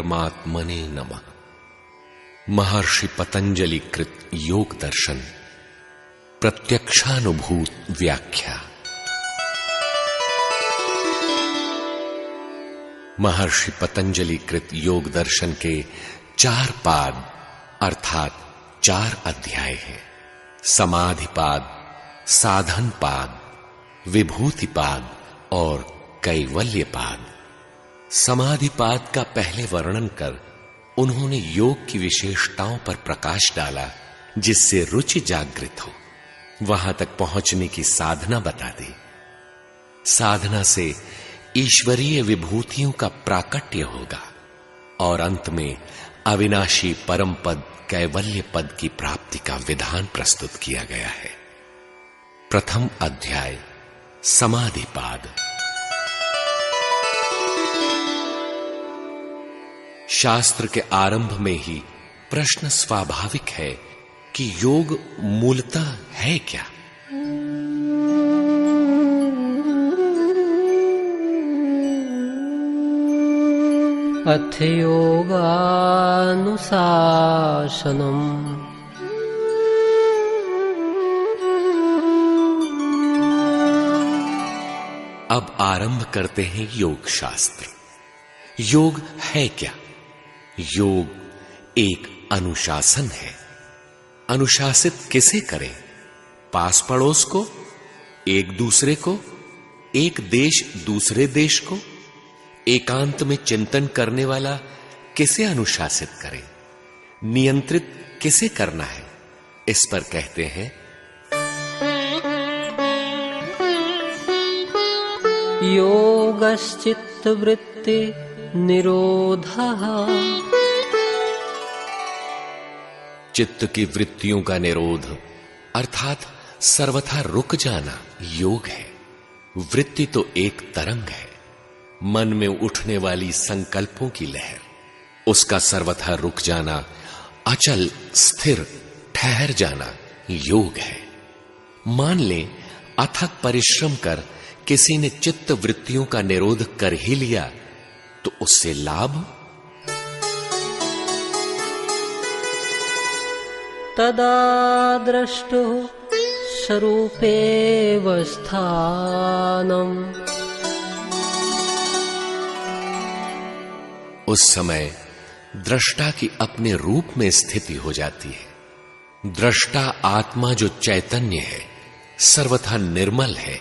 परमात्मने नमः। महर्षि पतंजलि कृत योग दर्शन प्रत्यक्षानुभूत व्याख्या। महर्षि पतंजलि कृत योग दर्शन के 4 पाद अर्थात 4 अध्याय हैं। समाधिपाद, साधनपाद, विभूतिपाद और कैवल्यपाद। समाधिपाद का पहले वर्णन कर उन्होंने योग की विशेषताओं पर प्रकाश डाला, जिससे रुचि जागृत हो। वहां तक पहुंचने की साधना बता दी। साधना से ईश्वरीय विभूतियों का प्राकट्य होगा और अंत में अविनाशी परम पद कैवल्य पद की प्राप्ति का विधान प्रस्तुत किया गया है। प्रथम अध्याय समाधिपाद। शास्त्र के आरंभ में ही प्रश्न स्वाभाविक है कि योग मूलतः है क्या? अथ योगानुशासनम्। अब आरंभ करते हैं योग शास्त्र। योग है क्या? योग एक अनुशासन है। अनुशासित किसे करें? पास पड़ोस को, एक दूसरे को, एक देश दूसरे देश को? एकांत में चिंतन करने वाला किसे अनुशासित करे? नियंत्रित किसे करना है? इस पर कहते हैं योगश्चित्त वृत्ति निरोधः। चित्त की वृत्तियों का निरोध अर्थात सर्वथा रुक जाना योग है। वृत्ति तो एक तरंग है, मन में उठने वाली संकल्पों की लहर। उसका सर्वथा रुक जाना, अचल स्थिर ठहर जाना योग है। मान लें अथक परिश्रम कर किसी ने चित्त वृत्तियों का निरोध कर ही लिया, तो उससे लाभ? तदा द्रष्टु स्वरूपेव स्थानम्। उस समय दृष्टा की अपने रूप में स्थिति हो जाती है। दृष्टा आत्मा जो चैतन्य है, सर्वथा निर्मल है,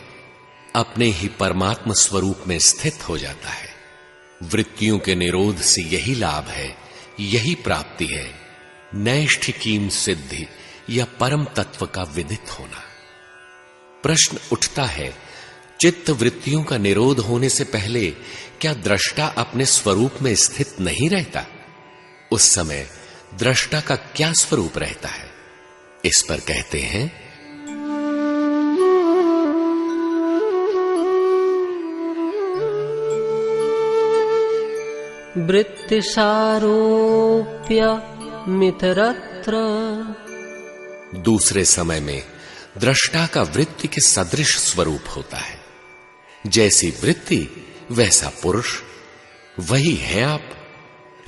अपने ही परमात्मा स्वरूप में स्थित हो जाता है। वृत्तियों के निरोध से यही लाभ है, यही प्राप्ति है, नैष्ठिकीम सिद्धि या परम तत्व का विदित होना। प्रश्न उठता है, चित्त वृत्तियों का निरोध होने से पहले क्या दृष्टा अपने स्वरूप में स्थित नहीं रहता? उस समय दृष्टा का क्या स्वरूप रहता है? इस पर कहते हैं वृत्तिसारोप्य मितरत्र। दूसरे समय में दृष्टा का वृत्ति के सदृश स्वरूप होता है। जैसी वृत्ति वैसा पुरुष, वही है आप।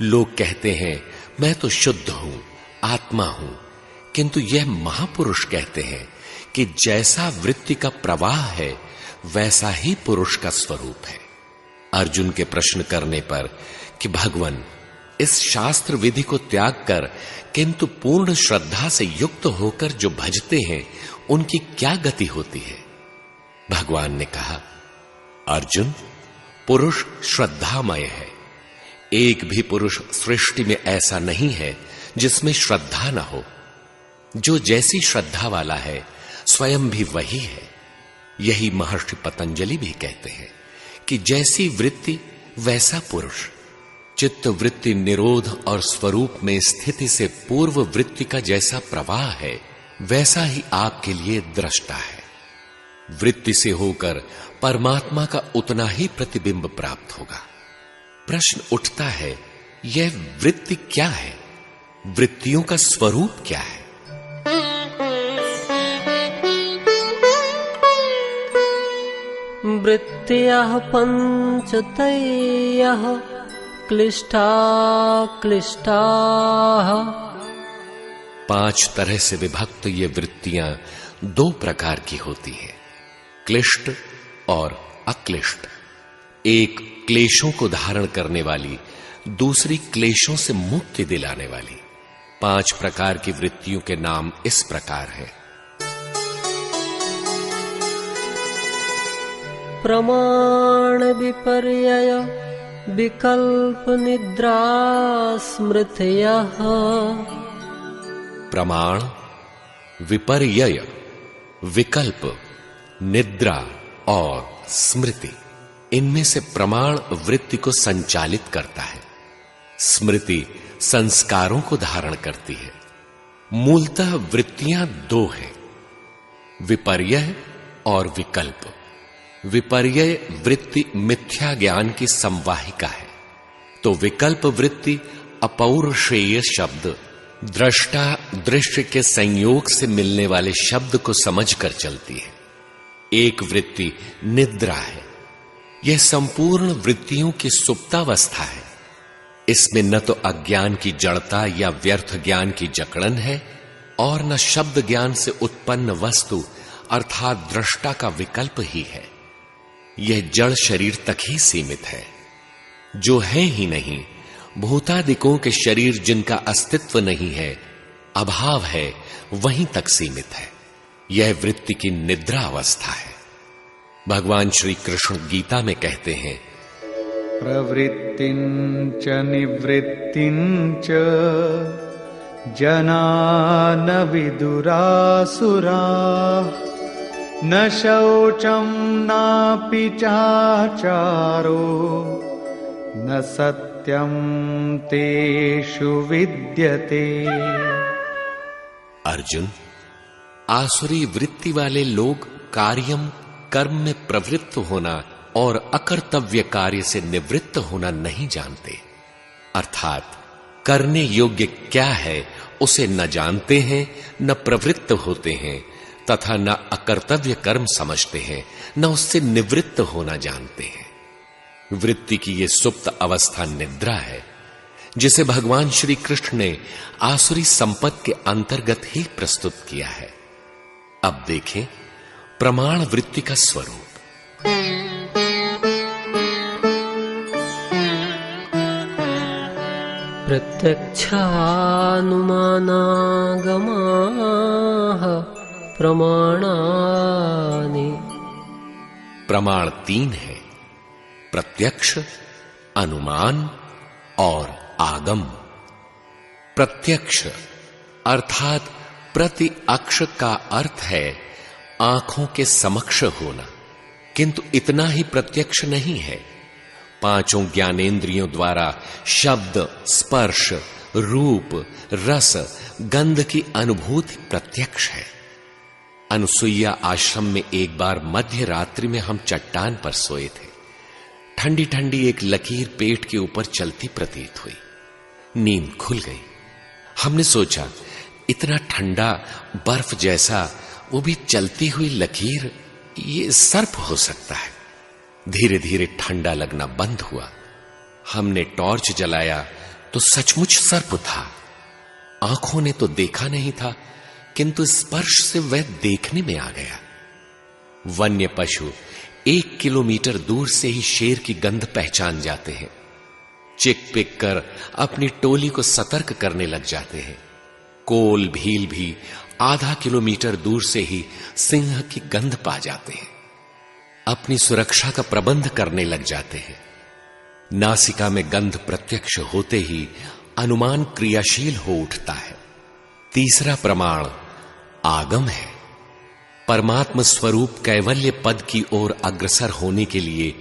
लोग कहते हैं मैं तो शुद्ध हूं, आत्मा हूं, किंतु यह महापुरुष कहते हैं कि जैसा वृत्ति का प्रवाह है वैसा ही पुरुष का स्वरूप है। अर्जुन के प्रश्न करने पर कि भगवान, इस शास्त्र विधि को त्याग कर किंतु पूर्ण श्रद्धा से युक्त होकर जो भजते हैं उनकी क्या गति होती है? भगवान ने कहा, अर्जुन, पुरुष श्रद्धामय है। एक भी पुरुष सृष्टि में ऐसा नहीं है जिसमें श्रद्धा न हो। जो जैसी श्रद्धा वाला है स्वयं भी वही है। यही महर्षि पतंजलि भी कहते हैं कि जैसी वृत्ति वैसा पुरुष। चित्त वृत्ति निरोध और स्वरूप में स्थिति से पूर्व वृत्ति का जैसा प्रवाह है वैसा ही आपके लिए दृष्टा है। वृत्ति से होकर परमात्मा का उतना ही प्रतिबिंब प्राप्त होगा। प्रश्न उठता है, यह वृत्ति क्या है? वृत्तियों का स्वरूप क्या है? वृत्त्यः पञ्चतयः क्लिष्टा क्लिष्टाः। 5 तरह से विभक्त ये वृत्तियां 2 प्रकार की होती हैं, क्लिष्ट और अक्लिष्ट। एक क्लेशों को धारण करने वाली, दूसरी क्लेशों से मुक्ति दिलाने वाली। 5 प्रकार की वृत्तियों के नाम इस प्रकार हैं। प्रमाण विपर्यय विकल्प निद्रा स्मृतयः। प्रमाण, विपर्यय, विकल्प, निद्रा और स्मृति, इनमें से प्रमाण वृत्ति को संचालित करता है, स्मृति संस्कारों को धारण करती है। मूलतः वृत्तियां 2 हैं, विपर्यय और विकल्प। विपर्यय वृत्ति मिथ्या ज्ञान की संवाहिका है, तो विकल्प वृत्ति अपौरुषेय शब्द, दृष्टा दृश्य के संयोग से मिलने वाले शब्द को समझकर चलती है। एक वृत्ति निद्रा है, यह संपूर्ण वृत्तियों की सुप्तावस्था है। इसमें न तो अज्ञान की जड़ता या व्यर्थ ज्ञान की जकड़न है और न शब्द ज्ञान से उत्पन्न वस्तु अर्थात दृष्टा का विकल्प ही है। यह जड़ शरीर तक ही सीमित है, जो है ही नहीं। भूतादिकों के शरीर जिनका अस्तित्व नहीं है, अभाव है, वहीं तक सीमित है। यह वृत्ति की निद्रा अवस्था है। भगवान श्री कृष्ण गीता में कहते हैं, प्रवृत्तिं च निवृत्तिं च जना न विदुरासुराः। न शौचं नापि चाचारो न सत्यं तेषु विद्यते। अर्जुन, आसुरी वृत्ति वाले लोग कार्यम कर्म में प्रवृत्त होना और अकर्तव्य कार्य से निवृत्त होना नहीं जानते, अर्थात करने योग्य क्या है उसे न जानते हैं, न प्रवृत्त होते हैं तथा न अकर्तव्य कर्म समझते हैं, न उससे निवृत्त होना जानते हैं। वृत्ति की यह सुप्त अवस्था निद्रा है, जिसे भगवान श्री कृष्ण ने आसुरी संपत्ति के अंतर्गत ही प्रस्तुत किया है। अब देखें प्रमाण वृत्ति का स्वरूप। प्रत्यक्षानुमानागमाः प्रमाणानि। प्रमाण 3 है, प्रत्यक्ष, अनुमान और आगम। प्रत्यक्ष अर्थात प्रति अक्ष का अर्थ है आंखों के समक्ष होना, किंतु इतना ही प्रत्यक्ष नहीं है। 5 ज्ञानेंद्रियों द्वारा शब्द, स्पर्श, रूप, रस, गंध की अनुभूति प्रत्यक्ष है। अनुसुईया आश्रम में एक बार मध्य रात्रि में हम चट्टान पर सोए थे। ठंडी ठंडी एक लकीर पेट के ऊपर चलती प्रतीत हुई। नींद खुल गई। हमने सोचा इतना ठंडा बर्फ जैसा, वो भी चलती हुई लकीर, ये सर्प हो सकता है। धीरे धीरे ठंडा लगना बंद हुआ। हमने टॉर्च जलाया तो सचमुच सर्प था। आंखों ने तो देखा नहीं था, किंतु स्पर्श से वह देखने में आ गया। वन्य पशु 1 किलोमीटर दूर से ही शेर की गंध पहचान जाते हैं। चिक पिक कर अपनी टोली को सतर्क करने लग जाते हैं। कोल भील भी आधा किलोमीटर दूर से ही सिंह की गंध पा जाते हैं। अपनी सुरक्षा का प्रबंध करने लग जाते हैं। नासिका में गंध प्रत्यक्ष होते ही अनुमान क्रियाशील हो उठता है। तीसरा प्रमाण आगम है। परमात्म स्वरूप कैवल्य पद की ओर अग्रसर होने के लिए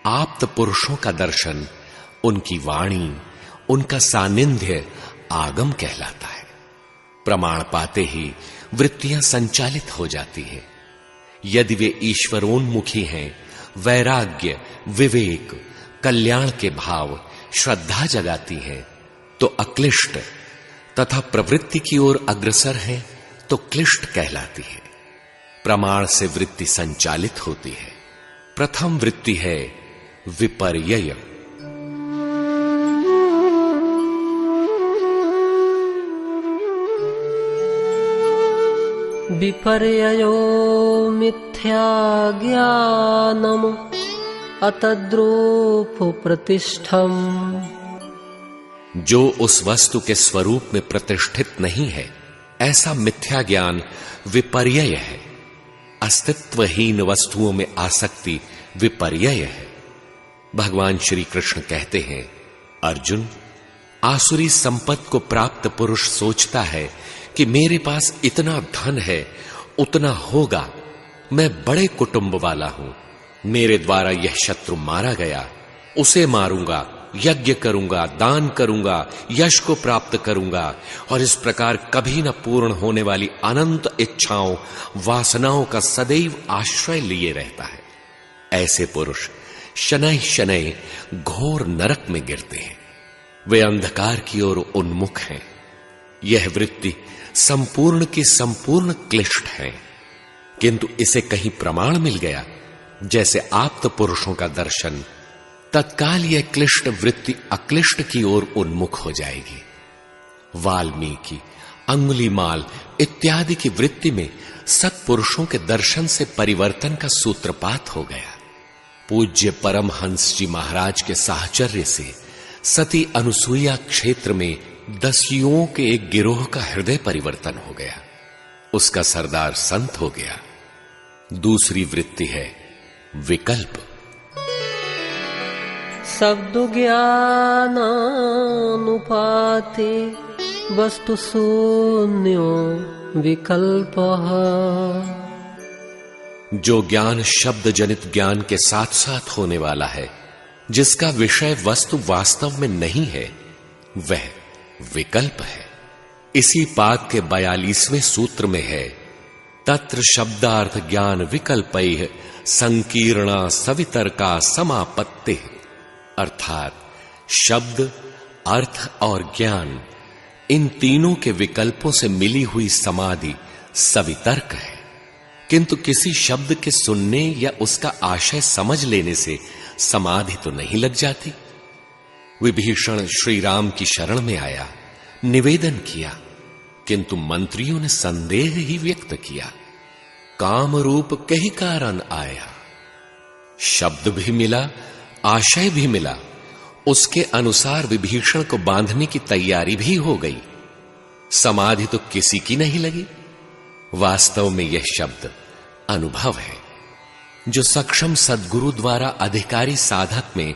आप्त पुरुषों का दर्शन, उनकी वाणी, उनका सानिध्य आगम कहलाता है। प्रमाण पाते ही वृत्तियां संचालित हो जाती हैं। यदि वे ईश्वरोन्मुखी हैं, वैराग्य, विवेक, कल्याण के भाव, श्रद्धा जगाती हैं, तो अक्लिष्ट, तथा प्रवृत्ति की ओर अग्रसर हैं तो क्लिष्ट कहलाती है। प्रमाण से वृत्ति संचालित होती है। प्रथम वृत्ति है विपर्यय। विपर्ययो मिथ्या ज्ञानम अतद्रूप प्रतिष्ठम। जो उस वस्तु के स्वरूप में प्रतिष्ठित नहीं है, ऐसा मिथ्या ज्ञान विपर्यय है। अस्तित्वहीन वस्तुओं में आसक्ति विपर्यय है। भगवान श्री कृष्ण कहते हैं, अर्जुन, आसुरी संपत्ति को प्राप्त पुरुष सोचता है कि मेरे पास इतना धन है, उतना होगा, मैं बड़े कुटुंब वाला हूं, मेरे द्वारा यह शत्रु मारा गया, उसे मारूंगा, यज्ञ करूंगा, दान करूंगा, यश को प्राप्त करूंगा, और इस प्रकार कभी न पूर्ण होने वाली अनंत इच्छाओं, वासनाओं का सदैव आश्रय लिए रहता है। ऐसे पुरुष शनै शनै घोर नरक में गिरते हैं। वे अंधकार की ओर उन्मुख हैं। यह वृत्ति संपूर्ण की संपूर्ण क्लिष्ट है, किंतु इसे कहीं प्रमाण मिल गया, जैसे आप्त पुरुषों का दर्शन, तत्काल यह क्लिष्ट वृत्ति अक्लिष्ट की ओर उन्मुख हो जाएगी। वाल्मीकि, अंगुलीमाल इत्यादि की वृत्ति में सत्पुरुषों के दर्शन से परिवर्तन का सूत्रपात हो गया। पूज्य परमहंस जी महाराज के साहचर्य से सती अनुसुईया क्षेत्र में दस्युओं के एक गिरोह का हृदय परिवर्तन हो गया। उसका सरदार संत हो गया। दूसरी वृत्ति है विकल्प। शब्द ज्ञानानुपाते वस्तु शून्यो विकल्पः। जो ज्ञान शब्द जनित ज्ञान के साथ साथ होने वाला है, जिसका विषय वस्तु वास्तव में नहीं है, वह विकल्प है। इसी पाद के 42वें सूत्र में है, तत्र शब्दार्थ ज्ञान विकल्पैः संकीर्णा सवितर्का समापत्ति। अर्थात शब्द, अर्थ और ज्ञान, इन तीनों के विकल्पों से मिली हुई समाधि सवितर्क है। किंतु किसी शब्द के सुनने या उसका आशय समझ लेने से समाधि तो नहीं लग जाती। विभीषण श्री राम की शरण में आया, निवेदन किया, किंतु मंत्रियों ने संदेह ही व्यक्त किया। काम रूप कही कारण आया। शब्द भी मिला, आशय भी मिला, उसके अनुसार विभीषण को बांधने की तैयारी भी हो गई। समाधि तो किसी की नहीं लगी। वास्तव में यह शब्द अनुभव है, जो सक्षम सद्गुरु द्वारा अधिकारी साधक में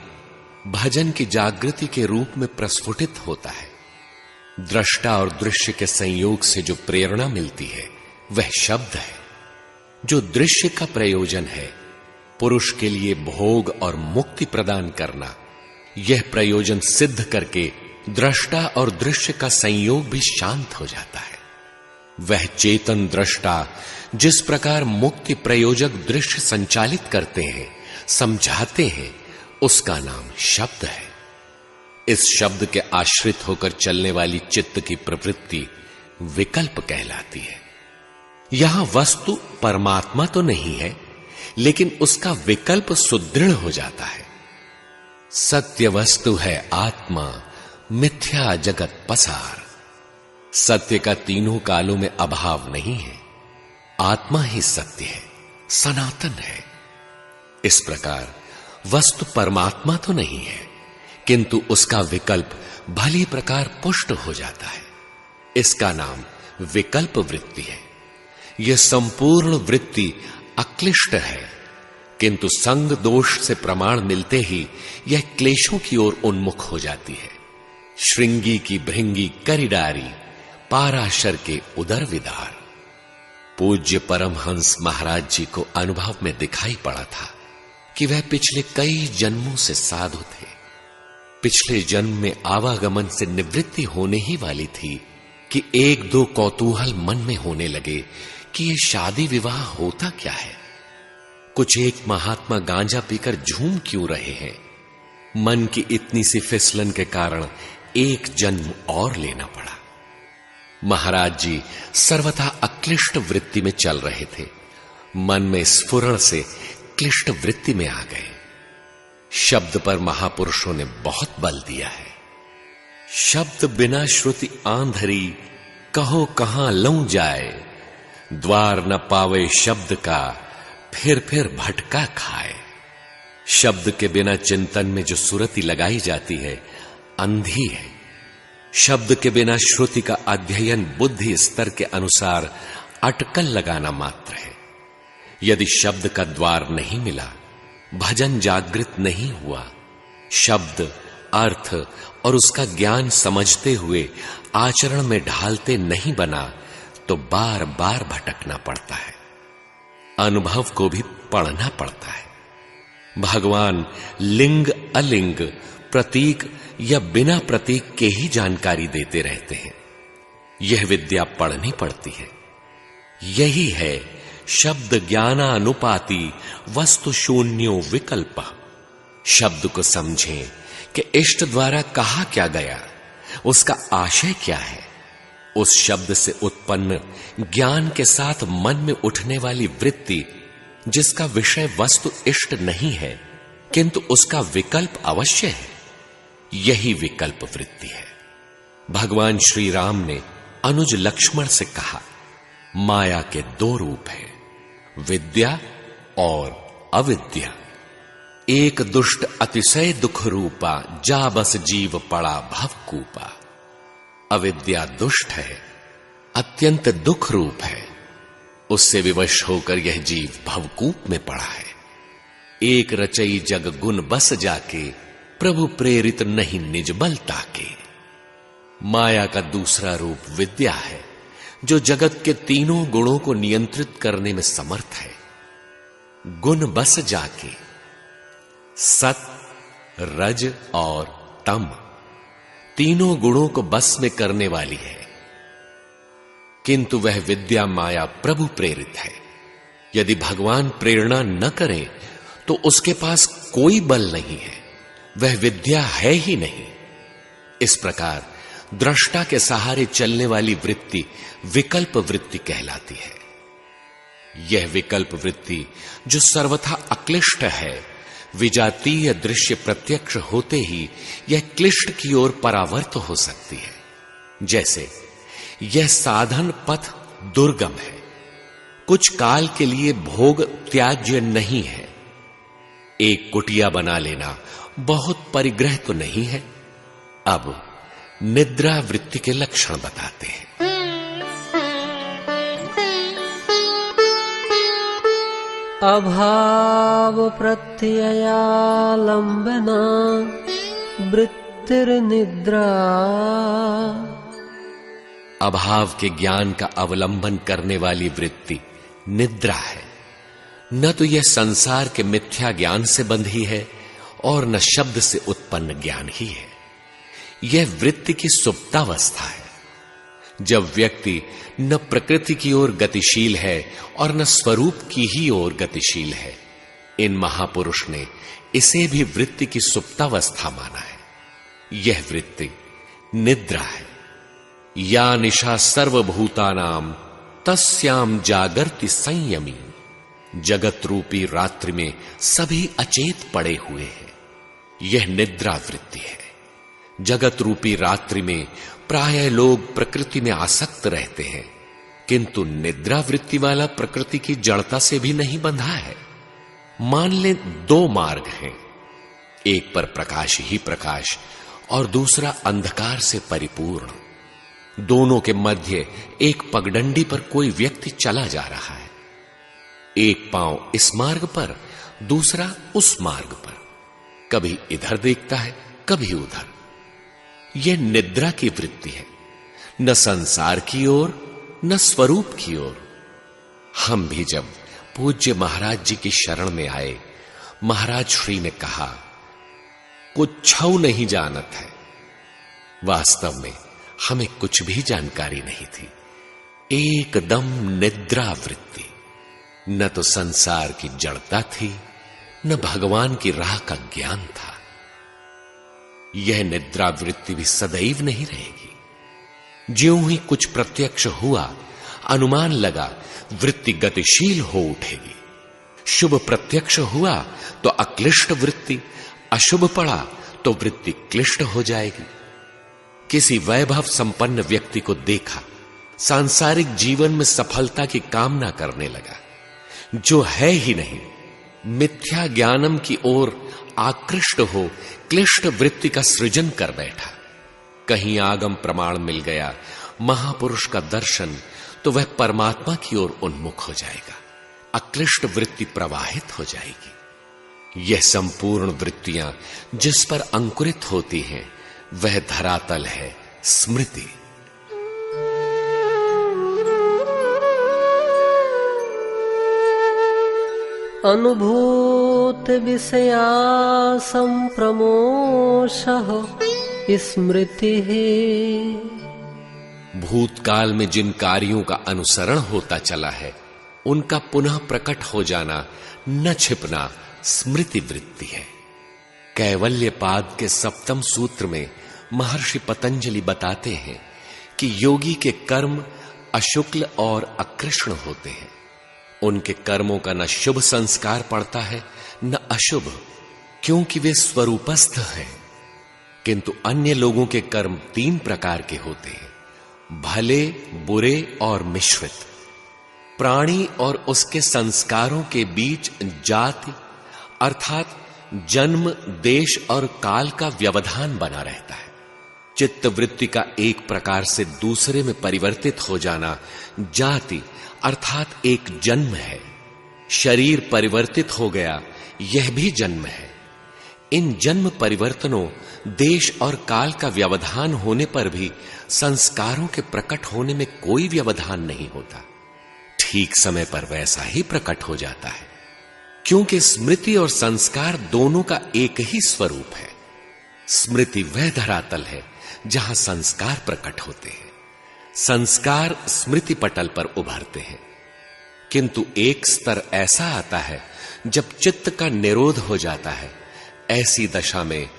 भजन की जागृति के रूप में प्रस्फुटित होता है। दृष्टा और दृश्य के संयोग से जो प्रेरणा मिलती है, वह शब्द है। जो दृश्य का प्रयोजन है, पुरुष के लिए भोग और मुक्ति प्रदान करना, यह प्रयोजन सिद्ध करके दृष्टा और दृश्य का संयोग भी शांत हो जाता है। वह चेतन दृष्टा जिस प्रकार मुक्ति प्रयोजक दृश्य संचालित करते हैं, समझाते हैं, उसका नाम शब्द है। इस शब्द के आश्रित होकर चलने वाली चित्त की प्रवृत्ति विकल्प कहलाती है। यहां वस्तु परमात्मा तो नहीं है, लेकिन उसका विकल्प सुदृढ़ हो जाता है। सत्य वस्तु है आत्मा, मिथ्या जगत पसार। सत्य का तीनों कालों में अभाव नहीं है। आत्मा ही सत्य है, सनातन है। इस प्रकार वस्तु परमात्मा तो नहीं है, किंतु उसका विकल्प भली प्रकार पुष्ट हो जाता है। इसका नाम विकल्प वृत्ति है। यह संपूर्ण वृत्ति अक्लिष्ट है, किंतु संग दोष से प्रमाण मिलते ही यह क्लेशों की ओर उन्मुख हो जाती है। श्रृंगी की भृंगी करिडारी, पाराशर के उदर विदार। पूज्य परमहंस महाराज जी को अनुभव में दिखाई पड़ा था कि वह पिछले कई जन्मों से साधु थे। पिछले जन्म में आवागमन से निवृत्ति होने ही वाली थी कि एक दो कौतूहल मन में होने लगे कि ये शादी विवाह होता क्या है। कुछ एक महात्मा गांजा पीकर झूम क्यों रहे हैं। मन की इतनी सी फिसलन के कारण एक जन्म और लेना पड़ा। महाराज जी सर्वथा अक्लिष्ट वृत्ति में चल रहे थे। मन में स्फुरण से क्लिष्ट वृत्ति में आ गए। शब्द पर महापुरुषों ने बहुत बल दिया है। शब्द बिना श्रुति आंधरी, कहो कहां लऊ जाए, द्वार न पावे शब्द का, फिर भटका खाए। शब्द के बिना चिंतन में जो सुरति लगाई जाती है अंधी है। शब्द के बिना श्रुति का अध्ययन बुद्धि स्तर के अनुसार अटकल लगाना मात्र है। यदि शब्द का द्वार नहीं मिला, भजन जागृत नहीं हुआ, शब्द अर्थ और उसका ज्ञान समझते हुए आचरण में ढालते नहीं बना, तो बार बार भटकना पड़ता है, अनुभव को भी पढ़ना पड़ता है। भगवान लिंग अलिंग, प्रतीक या बिना प्रतीक के ही जानकारी देते रहते हैं। यह विद्या पढ़नी पड़ती है। यही है शब्द ज्ञानानुपाति वस्तु शून्यो विकल्प। शब्द को समझें कि इष्ट द्वारा कहा क्या गया, उसका आशय क्या है। उस शब्द से उत्पन्न ज्ञान के साथ मन में उठने वाली वृत्ति, जिसका विषय वस्तु इष्ट नहीं है किंतु उसका विकल्प अवश्य है, यही विकल्प वृत्ति है। भगवान श्री राम ने अनुज लक्ष्मण से कहा, माया के दो रूप हैं, विद्या और अविद्या। एक दुष्ट अतिशय दुख रूपा, जा बस जीव पड़ा भवकूपा। अविद्या दुष्ट है, अत्यंत दुख रूप है, उससे विवश होकर यह जीव भवकूप में पड़ा है। एक रचई जग गुण बस जाके, प्रभु प्रेरित नहीं निज बल ताके। माया का दूसरा रूप विद्या है, जो जगत के तीनों गुणों को नियंत्रित करने में समर्थ है। गुण बस जाके, सत, रज और तम तीनों गुणों को बस में करने वाली है, किंतु वह विद्या माया प्रभु प्रेरित है। यदि भगवान प्रेरणा न करें तो उसके पास कोई बल नहीं है, वह विद्या है ही नहीं। इस प्रकार दृष्टा के सहारे चलने वाली वृत्ति विकल्प वृत्ति कहलाती है। यह विकल्प वृत्ति जो सर्वथा अक्लिष्ट है, विजातीय दृश्य प्रत्यक्ष होते ही यह क्लिष्ट की ओर परावर्त हो सकती है। जैसे यह साधन पथ दुर्गम है, कुछ काल के लिए भोग त्याज्य नहीं है। एक कुटिया बना लेना बहुत परिग्रह तो नहीं है। अब निद्रा वृत्ति के लक्षण बताते हैं। अभाव प्रत्ययालंबना वृत्तिर्निद्रा। अभाव के ज्ञान का अवलंबन करने वाली वृत्ति निद्रा है। न तो यह संसार के मिथ्या ज्ञान से बंधी है और न शब्द से उत्पन्न ज्ञान ही है। यह वृत्ति की सुप्तावस्था है, जब व्यक्ति न प्रकृति की ओर गतिशील है और न स्वरूप की ही ओर गतिशील है। इन महापुरुष ने इसे भी वृत्ति की सुप्तावस्था माना है। यह वृत्ति निद्रा है। या निशा सर्वभूतानाम तस्याम जागर्ति संयमी। जगत रूपी रात्रि में सभी अचेत पड़े हुए हैं, यह निद्रा वृत्ति है। जगत रूपी रात्रि में प्रायः लोग प्रकृति में आसक्त रहते हैं, किंतु निद्रा वृत्ति वाला प्रकृति की जड़ता से भी नहीं बंधा है। मान ले दो मार्ग हैं, एक पर प्रकाश ही प्रकाश और दूसरा अंधकार से परिपूर्ण। दोनों के मध्य एक पगडंडी पर कोई व्यक्ति चला जा रहा है, एक पांव इस मार्ग पर, दूसरा उस मार्ग पर। कभी इधर देखता है, कभी उधर। यह निद्रा की वृत्ति है, न संसार की ओर न स्वरूप की ओर। हम भी जब पूज्य महाराज जी की शरण में आए, महाराज श्री ने कहा, कुछ छऊ नहीं जानत है। वास्तव में हमें कुछ भी जानकारी नहीं थी, एकदम निद्रा वृत्ति। न तो संसार की जड़ता थी, न भगवान की राह का ज्ञान था। यह निद्रा वृत्ति भी सदैव नहीं रहेगी। ज्यों ही कुछ प्रत्यक्ष हुआ, अनुमान लगा, वृत्ति गतिशील हो उठेगी। शुभ प्रत्यक्ष हुआ तो अक्लिष्ट वृत्ति, अशुभ पड़ा तो वृत्ति क्लिष्ट हो जाएगी। किसी वैभव संपन्न व्यक्ति को देखा, सांसारिक जीवन में सफलता की कामना करने लगा, जो है ही नहीं। मिथ्या ज्ञानम की ओर आकृष्ट हो क्लिष्ट वृत्ति का सृजन कर बैठा। कहीं आगम प्रमाण मिल गया, महापुरुष का दर्शन, तो वह परमात्मा की ओर उन्मुख हो जाएगा, अक्लिष्ट वृत्ति प्रवाहित हो जाएगी। यह संपूर्ण वृत्तियां जिस पर अंकुरित होती हैं, वह धरातल है स्मृति। अनुभूत विषया संप्रमोषः स्मृति। भूतकाल में जिन कार्यों का अनुसरण होता चला है, उनका पुनः प्रकट हो जाना, न छिपना, स्मृति वृत्ति है। कैवल्यपाद के 7वें सूत्र में महर्षि पतंजलि बताते हैं कि योगी के कर्म अशुक्ल और अकृष्ण होते हैं। उनके कर्मों का न शुभ संस्कार पड़ता है न अशुभ, क्योंकि वे स्वरूपस्थ हैं। किंतु अन्य लोगों के कर्म 3 प्रकार के होते हैं, भले, बुरे और मिश्रित। प्राणी और उसके संस्कारों के बीच जाति अर्थात जन्म, देश और काल का व्यवधान बना रहता है। चित्त वृत्ति का एक प्रकार से दूसरे में परिवर्तित हो जाना जाति अर्थात एक जन्म है। शरीर परिवर्तित हो गया, यह भी जन्म है। इन जन्म परिवर्तनों, देश और काल का व्यवधान होने पर भी संस्कारों के प्रकट होने में कोई व्यवधान नहीं होता, ठीक समय पर वैसा ही प्रकट हो जाता है, क्योंकि स्मृति और संस्कार दोनों का एक ही स्वरूप है। स्मृति वह धरातल है जहां संस्कार प्रकट होते हैं, संस्कार स्मृति पटल पर उभरते हैं। किंतु एक स्तर ऐसा आता है जब चित्त का निरोध हो जाता है। ऐसी दशा में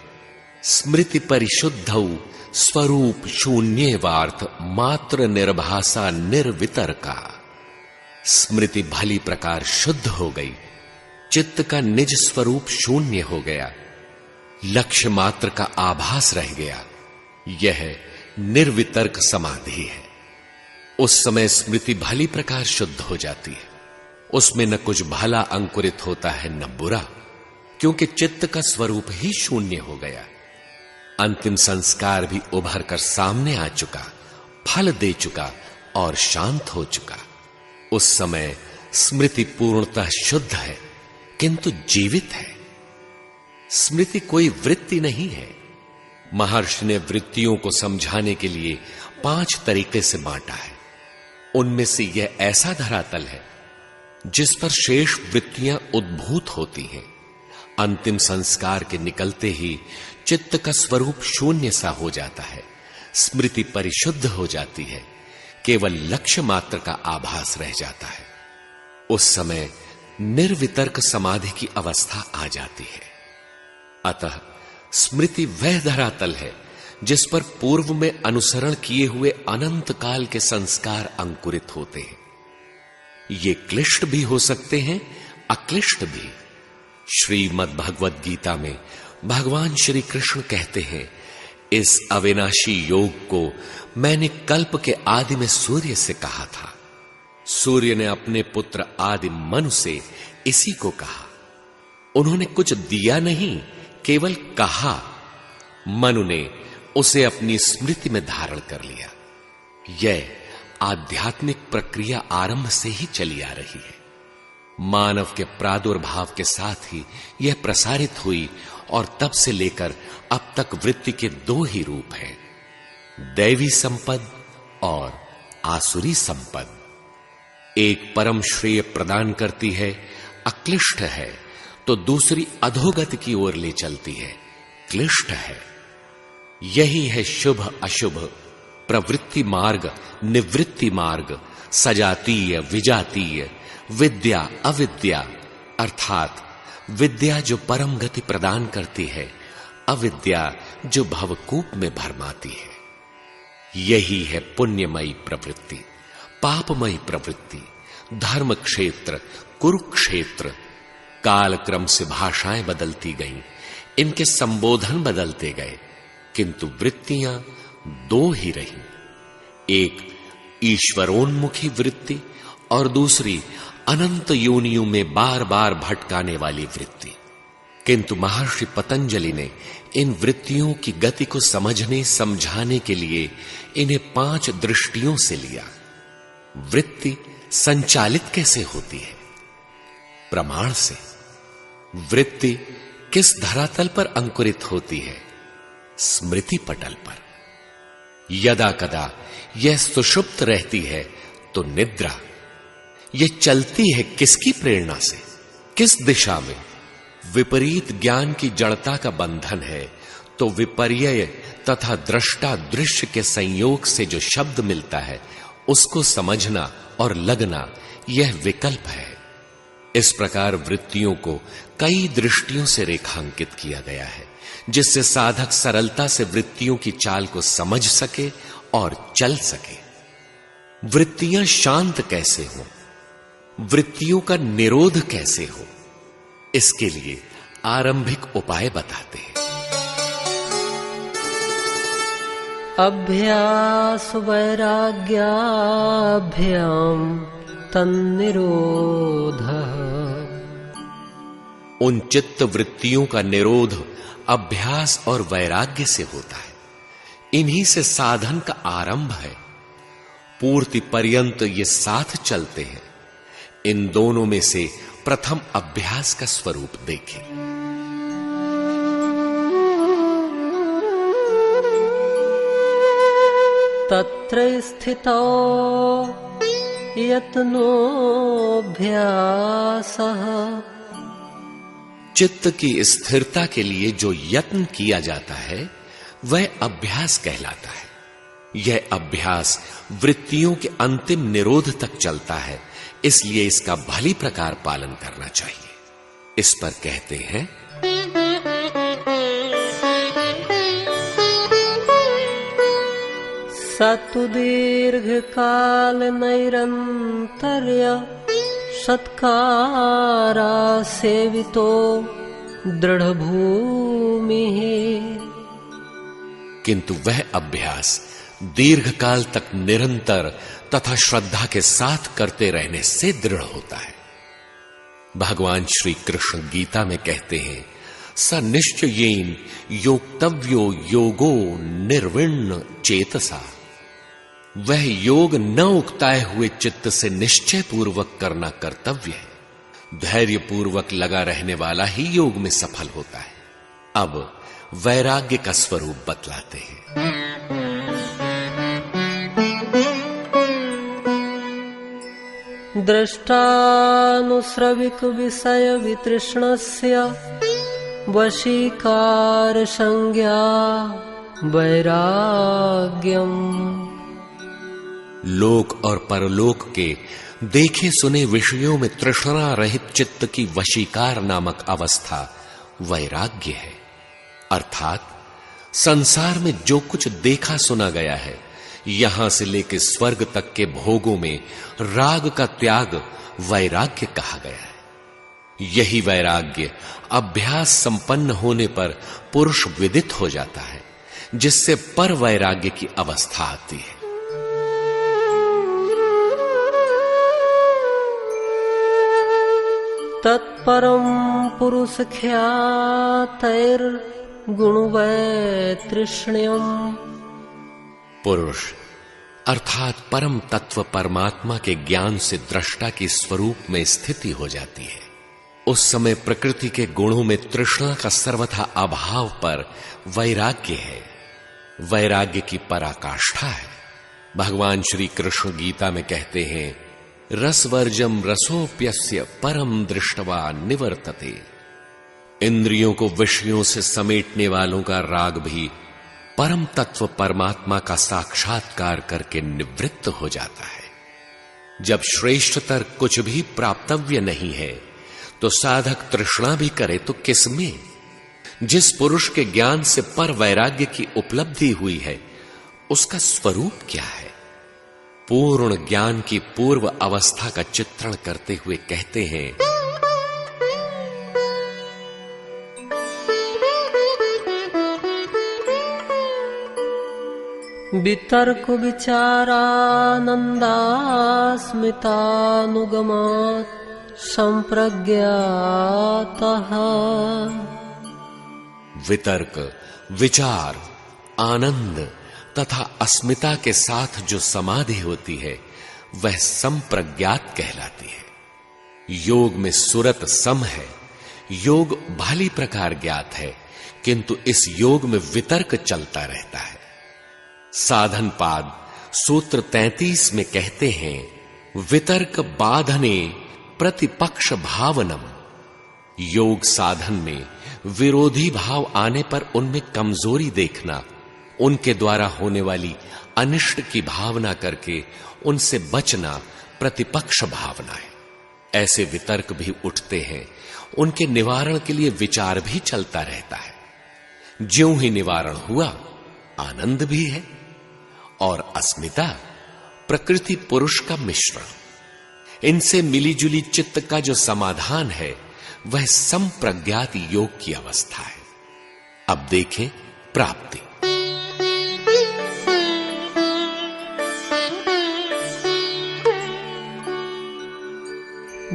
स्मृति परिशुद्धौ स्वरूप शून्यवार्थ मात्र निर्भासा निर्वितर्का। स्मृति भली प्रकार शुद्ध हो गई, चित्त का निज स्वरूप शून्य हो गया, लक्ष्य मात्र का आभास रह गया। यह निर्वितर्क समाधि है। उस समय स्मृति भली प्रकार शुद्ध हो जाती है। उसमें न कुछ भला अंकुरित होता है न बुरा, क्योंकि चित्त का स्वरूप ही शून्य हो गया। अंतिम संस्कार भी उभर कर सामने आ चुका, फल दे चुका और शांत हो चुका। उस समय स्मृति पूर्णतः शुद्ध है, किंतु जीवित है। स्मृति कोई वृत्ति नहीं है। महर्षि ने वृत्तियों को समझाने के लिए 5 तरीके से बांटा है। उनमें से यह ऐसा धरातल है जिस पर शेष वृत्तियां उद्भूत होती हैं। अंतिम संस्कार के निकलते ही चित्त का स्वरूप शून्य सा हो जाता है, स्मृति परिशुद्ध हो जाती है, केवल लक्ष्य मात्र का आभास रह जाता है। उस समय निर्वितर्क समाधि की अवस्था आ जाती है। अतः स्मृति वह धरातल है जिस पर पूर्व में अनुसरण किए हुए अनंत काल के संस्कार अंकुरित होते हैं। ये क्लिष्ट भी हो सकते हैं, अक्लिष्ट भी। श्रीमद् भगवद गीता में भगवान श्री कृष्ण कहते हैं, इस अविनाशी योग को मैंने कल्प के आदि में सूर्य से कहा था। सूर्य ने अपने पुत्र आदि मनु से इसी को कहा। उन्होंने कुछ दिया नहीं, केवल कहा। मनु ने उसे अपनी स्मृति में धारण कर लिया। यह आध्यात्मिक प्रक्रिया आरंभ से ही चली आ रही है। मानव के प्रादुर्भाव के साथ ही यह प्रसारित हुई और तब से लेकर अब तक वृत्ति के 2 ही रूप हैं, दैवी संपद और आसुरी संपद। एक परम श्रेय प्रदान करती है, अक्लिष्ट है, तो दूसरी अधोगति की ओर ले चलती है, क्लिष्ट है। यही है शुभ अशुभ, प्रवृत्ति मार्ग, निवृत्ति मार्ग, सजातीय विजातीय, विद्या अविद्या। अर्थात विद्या जो परम गति प्रदान करती है, अविद्या जो भवकूप में भरमाती है। यही है पुण्यमयी प्रवृत्ति, पापमयी प्रवृत्ति, धर्म क्षेत्र, कुरुक्षेत्र। कालक्रम से भाषाएं बदलती गईं, इनके संबोधन बदलते गए, किंतु वृत्तियां 2 ही रहीं। एक ईश्वरोन्मुखी वृत्ति और दूसरी अनंत योनियों में बार बार भटकाने वाली वृत्ति। किंतु महर्षि पतंजलि ने इन वृत्तियों की गति को समझने समझाने के लिए इन्हें 5 दृष्टियों से लिया। वृत्ति संचालित कैसे होती है? प्रमाण से। वृत्ति किस धरातल पर अंकुरित होती है? स्मृति पटल पर। यदा कदा यह सुषुप्त रहती है तो निद्रा। यह चलती है किसकी प्रेरणा से? किस दिशा में? विपरीत ज्ञान की जड़ता का बंधन है तो विपर्यय तथा दृष्टा दृश्य के संयोग से जो शब्द मिलता है उसको समझना और लगना यह विकल्प है। इस प्रकार वृत्तियों को कई दृष्टियों से रेखांकित किया गया है जिससे साधक सरलता से वृत्तियों की चाल को समझ सके और चल सके। वृत्तियां शांत कैसे हो? वृत्तियों का निरोध कैसे हो? इसके लिए आरंभिक उपाय बताते हैं। अभ्यास वैराग्याभ्याम तन्निरोधः। उन चित्त वृत्तियों का निरोध अभ्यास और वैराग्य से होता है। इन्हीं से साधन का आरंभ है। पूर्ति पर्यंत ये साथ चलते हैं। इन दोनों में से प्रथम अभ्यास का स्वरूप देखें। तत्र स्थितो यत्नोऽभ्यासः। चित्त की स्थिरता के लिए जो यत्न किया जाता है वह अभ्यास कहलाता है। यह अभ्यास वृत्तियों के अंतिम निरोध तक चलता है, इसलिए इसका भली प्रकार पालन करना चाहिए। इस पर कहते हैं, सतु दीर्घ काल नैरंतर्य सत्कारा सेवितो दृढ़ भूमि। किंतु वह अभ्यास दीर्घ काल तक निरंतर तथा श्रद्धा के साथ करते रहने से दृढ़ होता है। भगवान श्री कृष्ण गीता में कहते हैं, स निश्चयेन योक्तव्यो योगो निर्विण्ण चेतसा। वह योग न उकताए हुए चित्त से निश्चय पूर्वक करना कर्तव्य है। धैर्य पूर्वक लगा रहने वाला ही योग में सफल होता है। अब वैराग्य का स्वरूप बतलाते हैं। दृष्टानुश्रविक विषय वितृष्णस्य वशीकार संज्ञा वैराग्यम। लोक और परलोक के देखे सुने विषयों में तृष्णा रहित चित्त की वशीकार नामक अवस्था वैराग्य है। अर्थात संसार में जो कुछ देखा सुना गया है, यहां से लेकर स्वर्ग तक के भोगों में राग का त्याग वैराग्य कहा गया है। यही वैराग्य अभ्यास संपन्न होने पर पुरुष विदित हो जाता है, जिससे पर वैराग्य की अवस्था आती है। तत्परम पुरुष ख्यातैर गुणवैतृष्ण्यम। पुरुष अर्थात परम तत्व परमात्मा के ज्ञान से दृष्टा की स्वरूप में स्थिति हो जाती है। उस समय प्रकृति के गुणों में तृष्णा का सर्वथा अभाव पर वैराग्य है। वैराग्य की पराकाष्ठा है। भगवान श्री कृष्ण गीता में कहते हैं, रसवर्जम रसोप्यस्य परम दृष्टवा निवर्तते। इंद्रियों को विषयों से समेटने वालों का राग भी परम तत्व परमात्मा का साक्षात्कार करके निवृत्त हो जाता है। जब श्रेष्ठतर कुछ भी प्राप्तव्य नहीं है तो साधक तृष्णा भी करे तो किसमें? जिस पुरुष के ज्ञान से पर वैराग्य की उपलब्धि हुई है, उसका स्वरूप क्या है? पूर्ण ज्ञान की पूर्व अवस्था का चित्रण करते हुए कहते हैं, वितर्क विचारानन्दास्मितानुगमात् संप्रज्ञातः। वितर्क, विचार, आनंद तथा अस्मिता के साथ जो समाधि होती है वह संप्रज्ञात कहलाती है। योग में सुरत सम है, योग भली प्रकार ज्ञात है, किंतु इस योग में वितर्क चलता रहता है। साधन पाद सूत्र 33 में कहते हैं, वितर्क बाधने प्रतिपक्ष भावनम। योग साधन में विरोधी भाव आने पर उनमें कमजोरी देखना, उनके द्वारा होने वाली अनिष्ट की भावना करके उनसे बचना प्रतिपक्ष भावना है। ऐसे वितर्क भी उठते हैं, उनके निवारण के लिए विचार भी चलता रहता है। ज्यों ही निवारण हुआ, आनंद भी है। और अस्मिता प्रकृति पुरुष का मिश्रण, इनसे मिलीजुली चित्त का जो समाधान है वह संप्रज्ञात योग की अवस्था है। अब देखें प्राप्ति।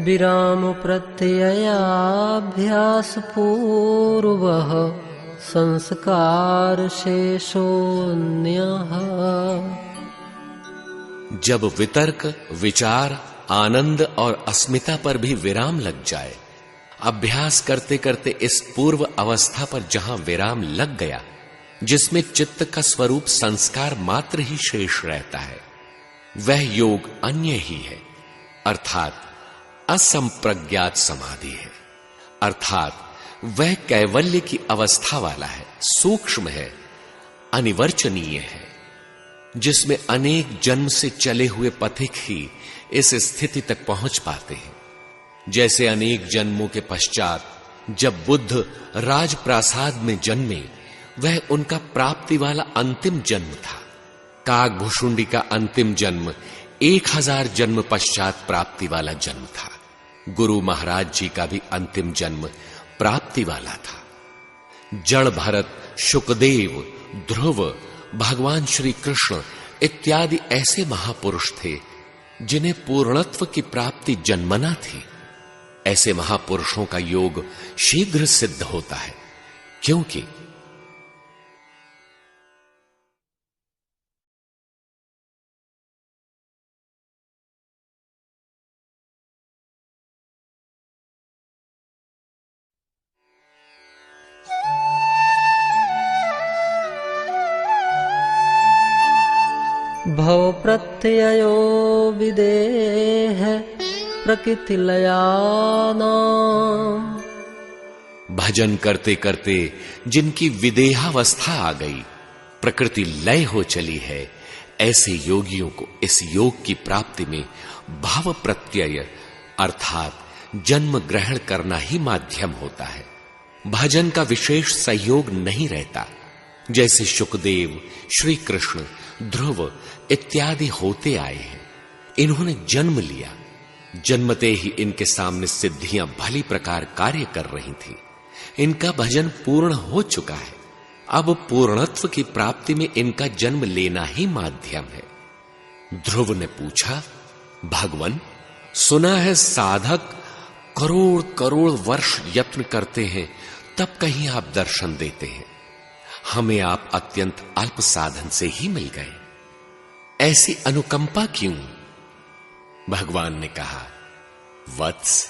विराम प्रत्ययाभ्यास पूर्वः संस्कार शेषोऽन्यः। जब वितर्क, विचार, आनंद और अस्मिता पर भी विराम लग जाए, अभ्यास करते करते इस पूर्व अवस्था पर जहां विराम लग गया, जिसमें चित्त का स्वरूप संस्कार मात्र ही शेष रहता है, वह योग अन्य ही है, अर्थात असंप्रज्ञात समाधि है। अर्थात वह कैवल्य की अवस्था वाला है, सूक्ष्म है, अनिवर्चनीय है, जिसमें अनेक जन्म से चले हुए पथिक ही इस स्थिति तक पहुंच पाते हैं। जैसे अनेक जन्मों के पश्चात जब बुद्ध राजप्रासाद में जन्मे, वह उनका प्राप्ति वाला अंतिम जन्म था। काकभुषुंडी का अंतिम जन्म 1000 जन्म पश्चात प्राप्ति वाला जन्म था। गुरु महाराज जी का भी अंतिम जन्म प्राप्ति वाला था। जड़ भरत, शुकदेव, ध्रुव, भगवान श्री कृष्ण इत्यादि ऐसे महापुरुष थे जिन्हें पूर्णत्व की प्राप्ति जन्मना थी। ऐसे महापुरुषों का योग शीघ्र सिद्ध होता है, क्योंकि भव प्रत्ययो विदेह प्रकृति लयानाम्। भजन करते करते जिनकी विदेहावस्था आ गई, प्रकृति लय हो चली है, ऐसे योगियों को इस योग की प्राप्ति में भाव प्रत्यय अर्थात जन्म ग्रहण करना ही माध्यम होता है। भजन का विशेष सहयोग नहीं रहता। जैसे शुकदेव, श्री कृष्ण, ध्रुव इत्यादि होते आए हैं, इन्होंने जन्म लिया। जन्मते ही इनके सामने सिद्धियां भली प्रकार कार्य कर रही थी। इनका भजन पूर्ण हो चुका है। अब पूर्णत्व की प्राप्ति में इनका जन्म लेना ही माध्यम है। ध्रुव ने पूछा, भगवन, सुना है साधक करोड़ करोड़ वर्ष यत्न करते हैं तब कहीं आप दर्शन देते हैं। हमें आप अत्यंत अल्प साधन से ही मिल गए, ऐसी अनुकंपा क्यों? भगवान ने कहा, वत्स,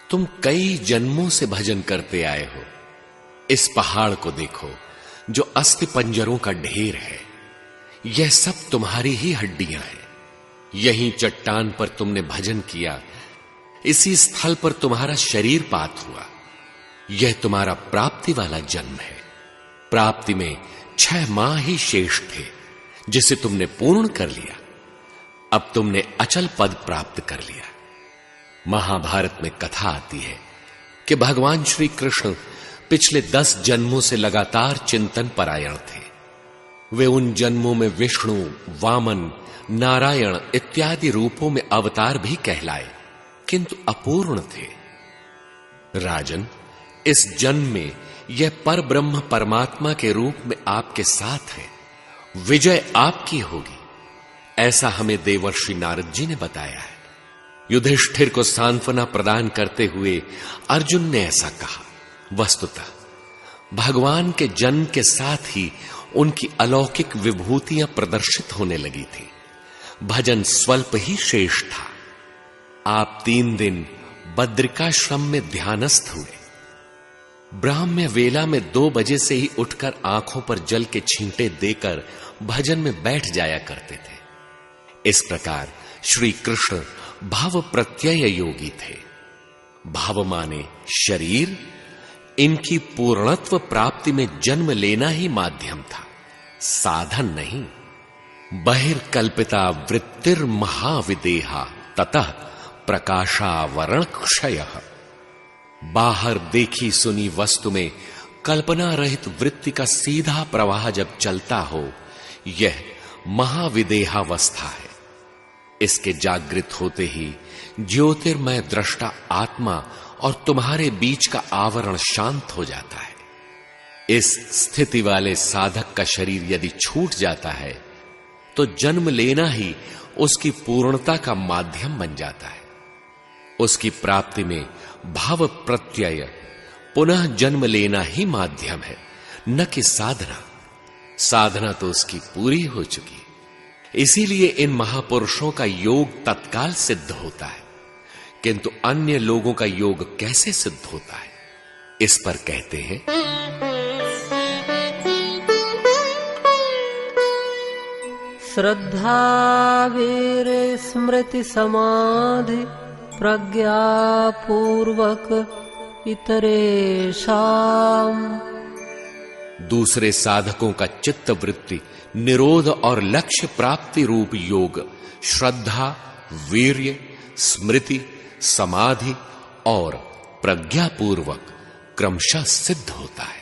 तुम कई जन्मों से भजन करते आए हो। इस पहाड़ को देखो जो अस्थि पंजरों का ढेर है, यह सब तुम्हारी ही हड्डियां हैं। यहीं चट्टान पर तुमने भजन किया, इसी स्थल पर तुम्हारा शरीर पात हुआ। यह तुम्हारा प्राप्ति वाला जन्म है। प्राप्ति में 6 माह ही शेष थे, जिसे तुमने पूर्ण कर लिया। अब तुमने अचल पद प्राप्त कर लिया। महाभारत में कथा आती है कि भगवान श्री कृष्ण पिछले 10 जन्मों से लगातार चिंतन परायण थे। वे उन जन्मों में विष्णु, वामन, नारायण इत्यादि रूपों में अवतार भी कहलाए, किंतु अपूर्ण थे। राजन, इस जन्म में यह पर ब्रह्म परमात्मा के रूप में आपके साथ है विजय आपकी होगी, ऐसा हमें देवर्षि नारद जी ने बताया है। युधिष्ठिर को सांत्वना प्रदान करते हुए अर्जुन ने ऐसा कहा। वस्तुतः भगवान के जन्म के साथ ही उनकी अलौकिक विभूतियां प्रदर्शित होने लगी थी। भजन स्वल्प ही शेष था। आप 3 दिन बद्रिकाश्रम में ध्यानस्थ हुए। ब्राह्म्य वेला में 2 बजे से ही उठकर आंखों पर जल के छींटे देकर भजन में बैठ जाया करते थे। इस प्रकार श्री कृष्ण भाव प्रत्यय योगी थे। भाव माने शरीर, इनकी पूर्णत्व प्राप्ति में जन्म लेना ही माध्यम था, साधन नहीं। बहिर्कल्पिता वृत्तिर महाविदेहा ततः प्रकाशावरण क्षयः। बाहर देखी सुनी वस्तु में कल्पना रहित वृत्ति का सीधा प्रवाह जब चलता हो, यह महाविदेहावस्था है। इसके जागृत होते ही ज्योतिर्मय दृष्टा आत्मा और तुम्हारे बीच का आवरण शांत हो जाता है। इस स्थिति वाले साधक का शरीर यदि छूट जाता है तो जन्म लेना ही उसकी पूर्णता का माध्यम बन जाता है। उसकी प्राप्ति में भाव प्रत्यय पुनः जन्म लेना ही माध्यम है, न कि साधना। साधना तो उसकी पूरी हो चुकी। इसीलिए इन महापुरुषों का योग तत्काल सिद्ध होता है, किंतु अन्य लोगों का योग कैसे सिद्ध होता है, इस पर कहते हैं। श्रद्धा वीर स्मृति समाधि प्रज्ञा पूर्वक इतरेषाम। दूसरे साधकों का चित्त वृत्ति निरोध और लक्ष्य प्राप्ति रूप योग श्रद्धा, वीर्य, स्मृति, समाधि और प्रज्ञा पूर्वक क्रमशः सिद्ध होता है।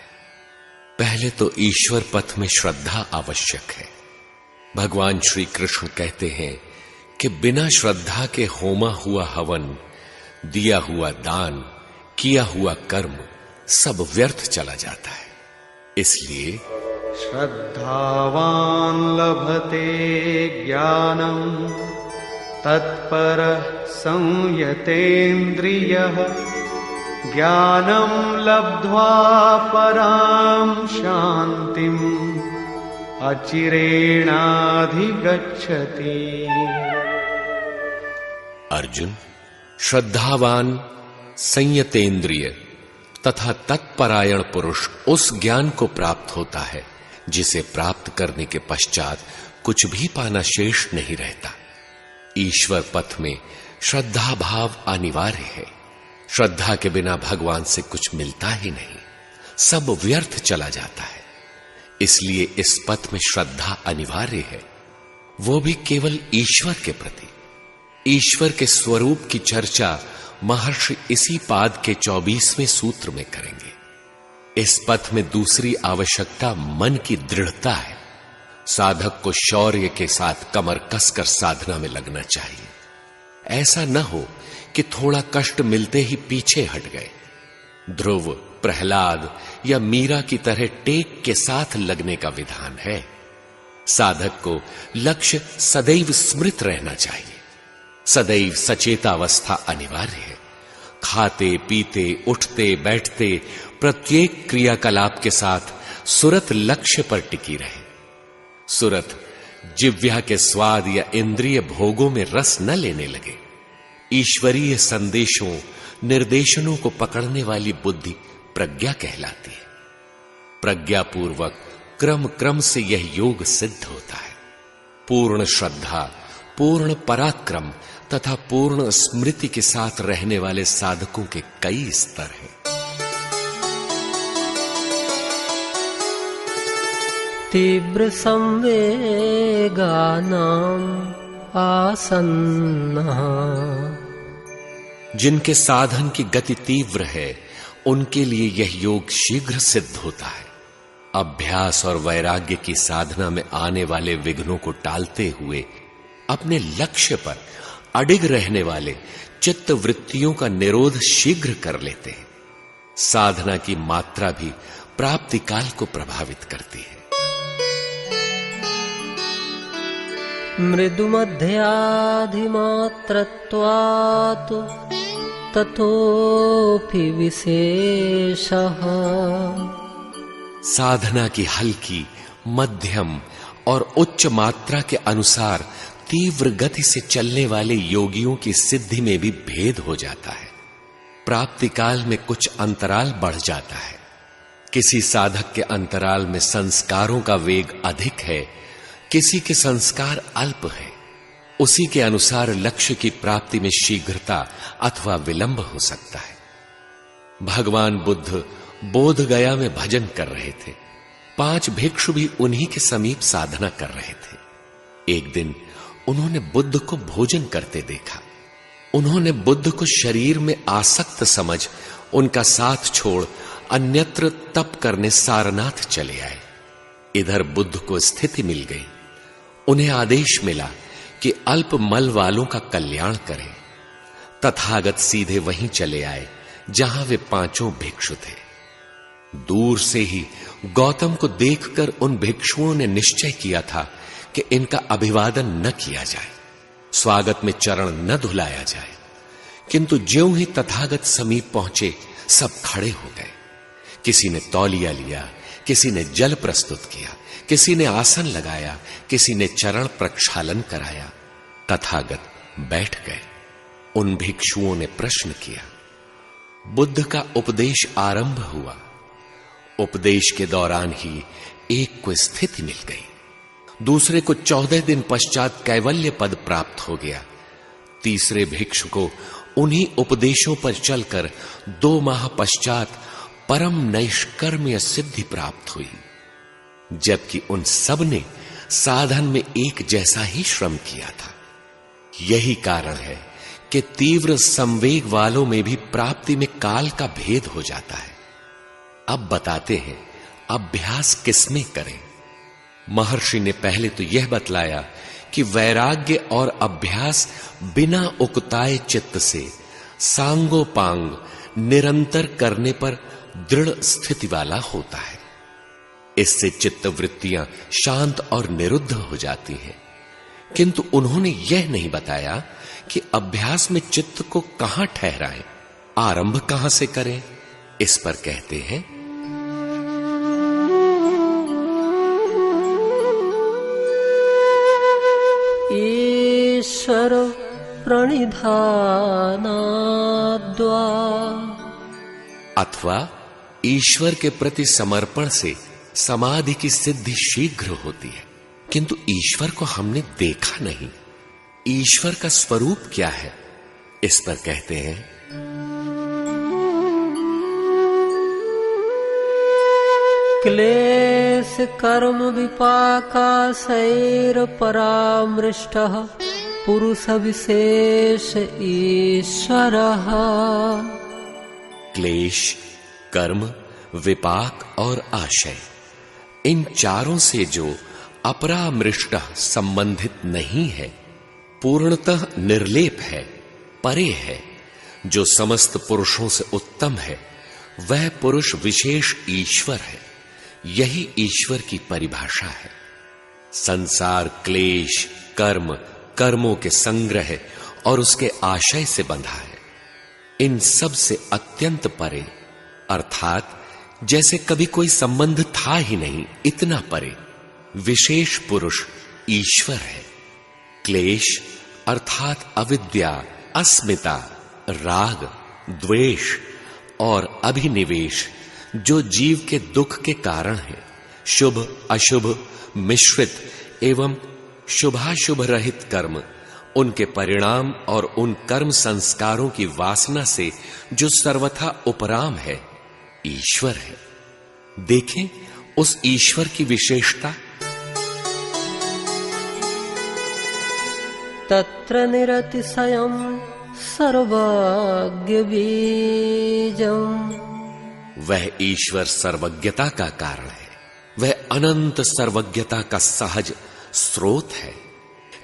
पहले तो ईश्वर पथ में श्रद्धा आवश्यक है। भगवान श्री कृष्ण कहते हैं कि बिना श्रद्धा के होमा हुआ हवन, दिया हुआ दान, किया हुआ कर्म सब व्यर्थ चला जाता है। इसलिए श्रद्धावान लभते ज्ञानम तत्परः संयतेन्द्रियः ज्ञानम लब्ध्वा पराम शांतिम अचिरेणाधिगच्छति। अर्जुन, श्रद्धावान, संयतेन्द्रिय तथा तत्परायण पुरुष उस ज्ञान को प्राप्त होता है जिसे प्राप्त करने के पश्चात कुछ भी पाना शेष नहीं रहता। ईश्वर पथ में श्रद्धा भाव अनिवार्य है। श्रद्धा के बिना भगवान से कुछ मिलता ही नहीं, सब व्यर्थ चला जाता है। इसलिए इस पथ में श्रद्धा अनिवार्य है, वो भी केवल ईश्वर के प्रति। ईश्वर के स्वरूप की चर्चा महर्षि इसी पाद के 24वें सूत्र में करेंगे। इस पथ में दूसरी आवश्यकता मन की दृढ़ता है। साधक को शौर्य के साथ कमर कसकर साधना में लगना चाहिए। ऐसा न हो कि थोड़ा कष्ट मिलते ही पीछे हट गए। ध्रुव, प्रहलाद या मीरा की तरह टेक के साथ लगने का विधान है। साधक को लक्ष्य सदैव स्मृत रहना चाहिए। सदैव सचेतावस्था अनिवार्य है। खाते पीते उठते बैठते प्रत्येक क्रियाकलाप के साथ सुरत लक्ष्य पर टिकी रहे। सुरत जिह्वा के स्वाद या इंद्रिय भोगों में रस न लेने लगे। ईश्वरीय संदेशों निर्देशनों को पकड़ने वाली बुद्धि प्रज्ञा कहलाती है। प्रज्ञा पूर्वक क्रम क्रम से यह योग सिद्ध होता है। पूर्ण श्रद्धा, पूर्ण पराक्रम तथा पूर्ण स्मृति के साथ रहने वाले साधकों के कई स्तर हैं। तीव्र संवेगानाम आसन्नः। जिनके साधन की गति तीव्र है उनके लिए यह योग शीघ्र सिद्ध होता है। अभ्यास और वैराग्य की साधना में आने वाले विघ्नों को टालते हुए अपने लक्ष्य पर अडिग रहने वाले चित्त वृत्तियों का निरोध शीघ्र कर लेते हैं। साधना की मात्रा भी प्राप्ति काल को प्रभावित करती है। मृदुमध्याधिमात्रत्वात् ततोऽपि विशेषः। साधना की हल्की, मध्यम और उच्च मात्रा के अनुसार तीव्र गति से चलने वाले योगियों की सिद्धि में भी भेद हो जाता है। प्राप्ति काल में कुछ अंतराल बढ़ जाता है। किसी साधक के अंतराल में संस्कारों का वेग अधिक है, किसी के संस्कार अल्प है। उसी के अनुसार लक्ष्य की प्राप्ति में शीघ्रता अथवा विलंब हो सकता है। भगवान बुद्ध बोध गया में भजन कर रहे थे। 5 भिक्षु भी उन्हीं के समीप साधना कर रहे थे। एक दिन उन्होंने बुद्ध को भोजन करते देखा। उन्होंने बुद्ध को शरीर में आसक्त समझ उनका साथ छोड़ अन्यत्र तप करने सारनाथ चले आए। इधर बुद्ध को स्थिति मिल गई। उन्हें आदेश मिला कि अल्प मल वालों का कल्याण करें। तथागत सीधे वहीं चले आए जहां वे 5 भिक्षु थे। दूर से ही गौतम को देखकर उन भिक्षुओं ने निश्चय किया था कि इनका अभिवादन न किया जाए, स्वागत में चरण न धुलाया जाए। किंतु ज्यों ही तथागत समीप पहुंचे सब खड़े हो गए। किसी ने तौलिया लिया, किसी ने जल प्रस्तुत किया, किसी ने आसन लगाया, किसी ने चरण प्रक्षालन कराया। तथागत बैठ गए। उन भिक्षुओं ने प्रश्न किया। बुद्ध का उपदेश आरंभ हुआ। उपदेश के दौरान ही एक को स्थिति मिल गई, दूसरे को 14 दिन पश्चात कैवल्य पद प्राप्त हो गया। तीसरे भिक्षु को उन्हीं उपदेशों पर चलकर 2 माह पश्चात परम नैष्कर्म्य सिद्धि प्राप्त हुई। जबकि उन सब ने साधन में एक जैसा ही श्रम किया था। यही कारण है कि तीव्र संवेग वालों में भी प्राप्ति में काल का भेद हो जाता है। अब बताते हैं अभ्यास किसमें करें। महर्षि ने पहले तो यह बतलाया कि वैराग्य और अभ्यास बिना उकताए चित्त से सांगोपांग निरंतर करने पर दृढ़ स्थिति वाला होता है। इससे चित्त वृत्तियां शांत और निरुद्ध हो जाती हैं। किंतु उन्होंने यह नहीं बताया कि अभ्यास में चित्त को कहां ठहराएं, आरंभ कहां से करें। इस पर कहते हैं ईश्वर प्रणिधानाद्वा, अथवा ईश्वर के प्रति समर्पण से समाधि की सिद्धि शीघ्र होती है। किंतु ईश्वर को हमने देखा नहीं। ईश्वर का स्वरूप क्या है, इस पर कहते हैं क्लेश कर्म विपाकाशैर परामृष्टः पुरुष विशेष ईश्वरः। क्लेश, कर्म, विपाक और आशय, इन चारों से जो अपरामृष्ट संबंधित नहीं है, पूर्णतः निर्लेप है, परे है, जो समस्त पुरुषों से उत्तम है, वह पुरुष विशेष ईश्वर है। यही ईश्वर की परिभाषा है। संसार क्लेश, कर्म, कर्मों के संग्रह और उसके आशय से बंधा है। इन सब से अत्यंत परे, अर्थात जैसे कभी कोई संबंध था ही नहीं, इतना परे विशेष पुरुष ईश्वर है। क्लेश अर्थात अविद्या, अस्मिता, राग, द्वेष और अभिनिवेश जो जीव के दुख के कारण है, शुभ अशुभ मिश्रित एवं शुभाशुभ रहित कर्म, उनके परिणाम और उन कर्म संस्कारों की वासना से जो सर्वथा उपराम है, ईश्वर है। देखें उस ईश्वर की विशेषता। तत्र निरतिशयं सर्वज्ञ बीजम्, वह ईश्वर सर्वज्ञता का कारण है। वह अनंत सर्वज्ञता का सहज स्रोत है।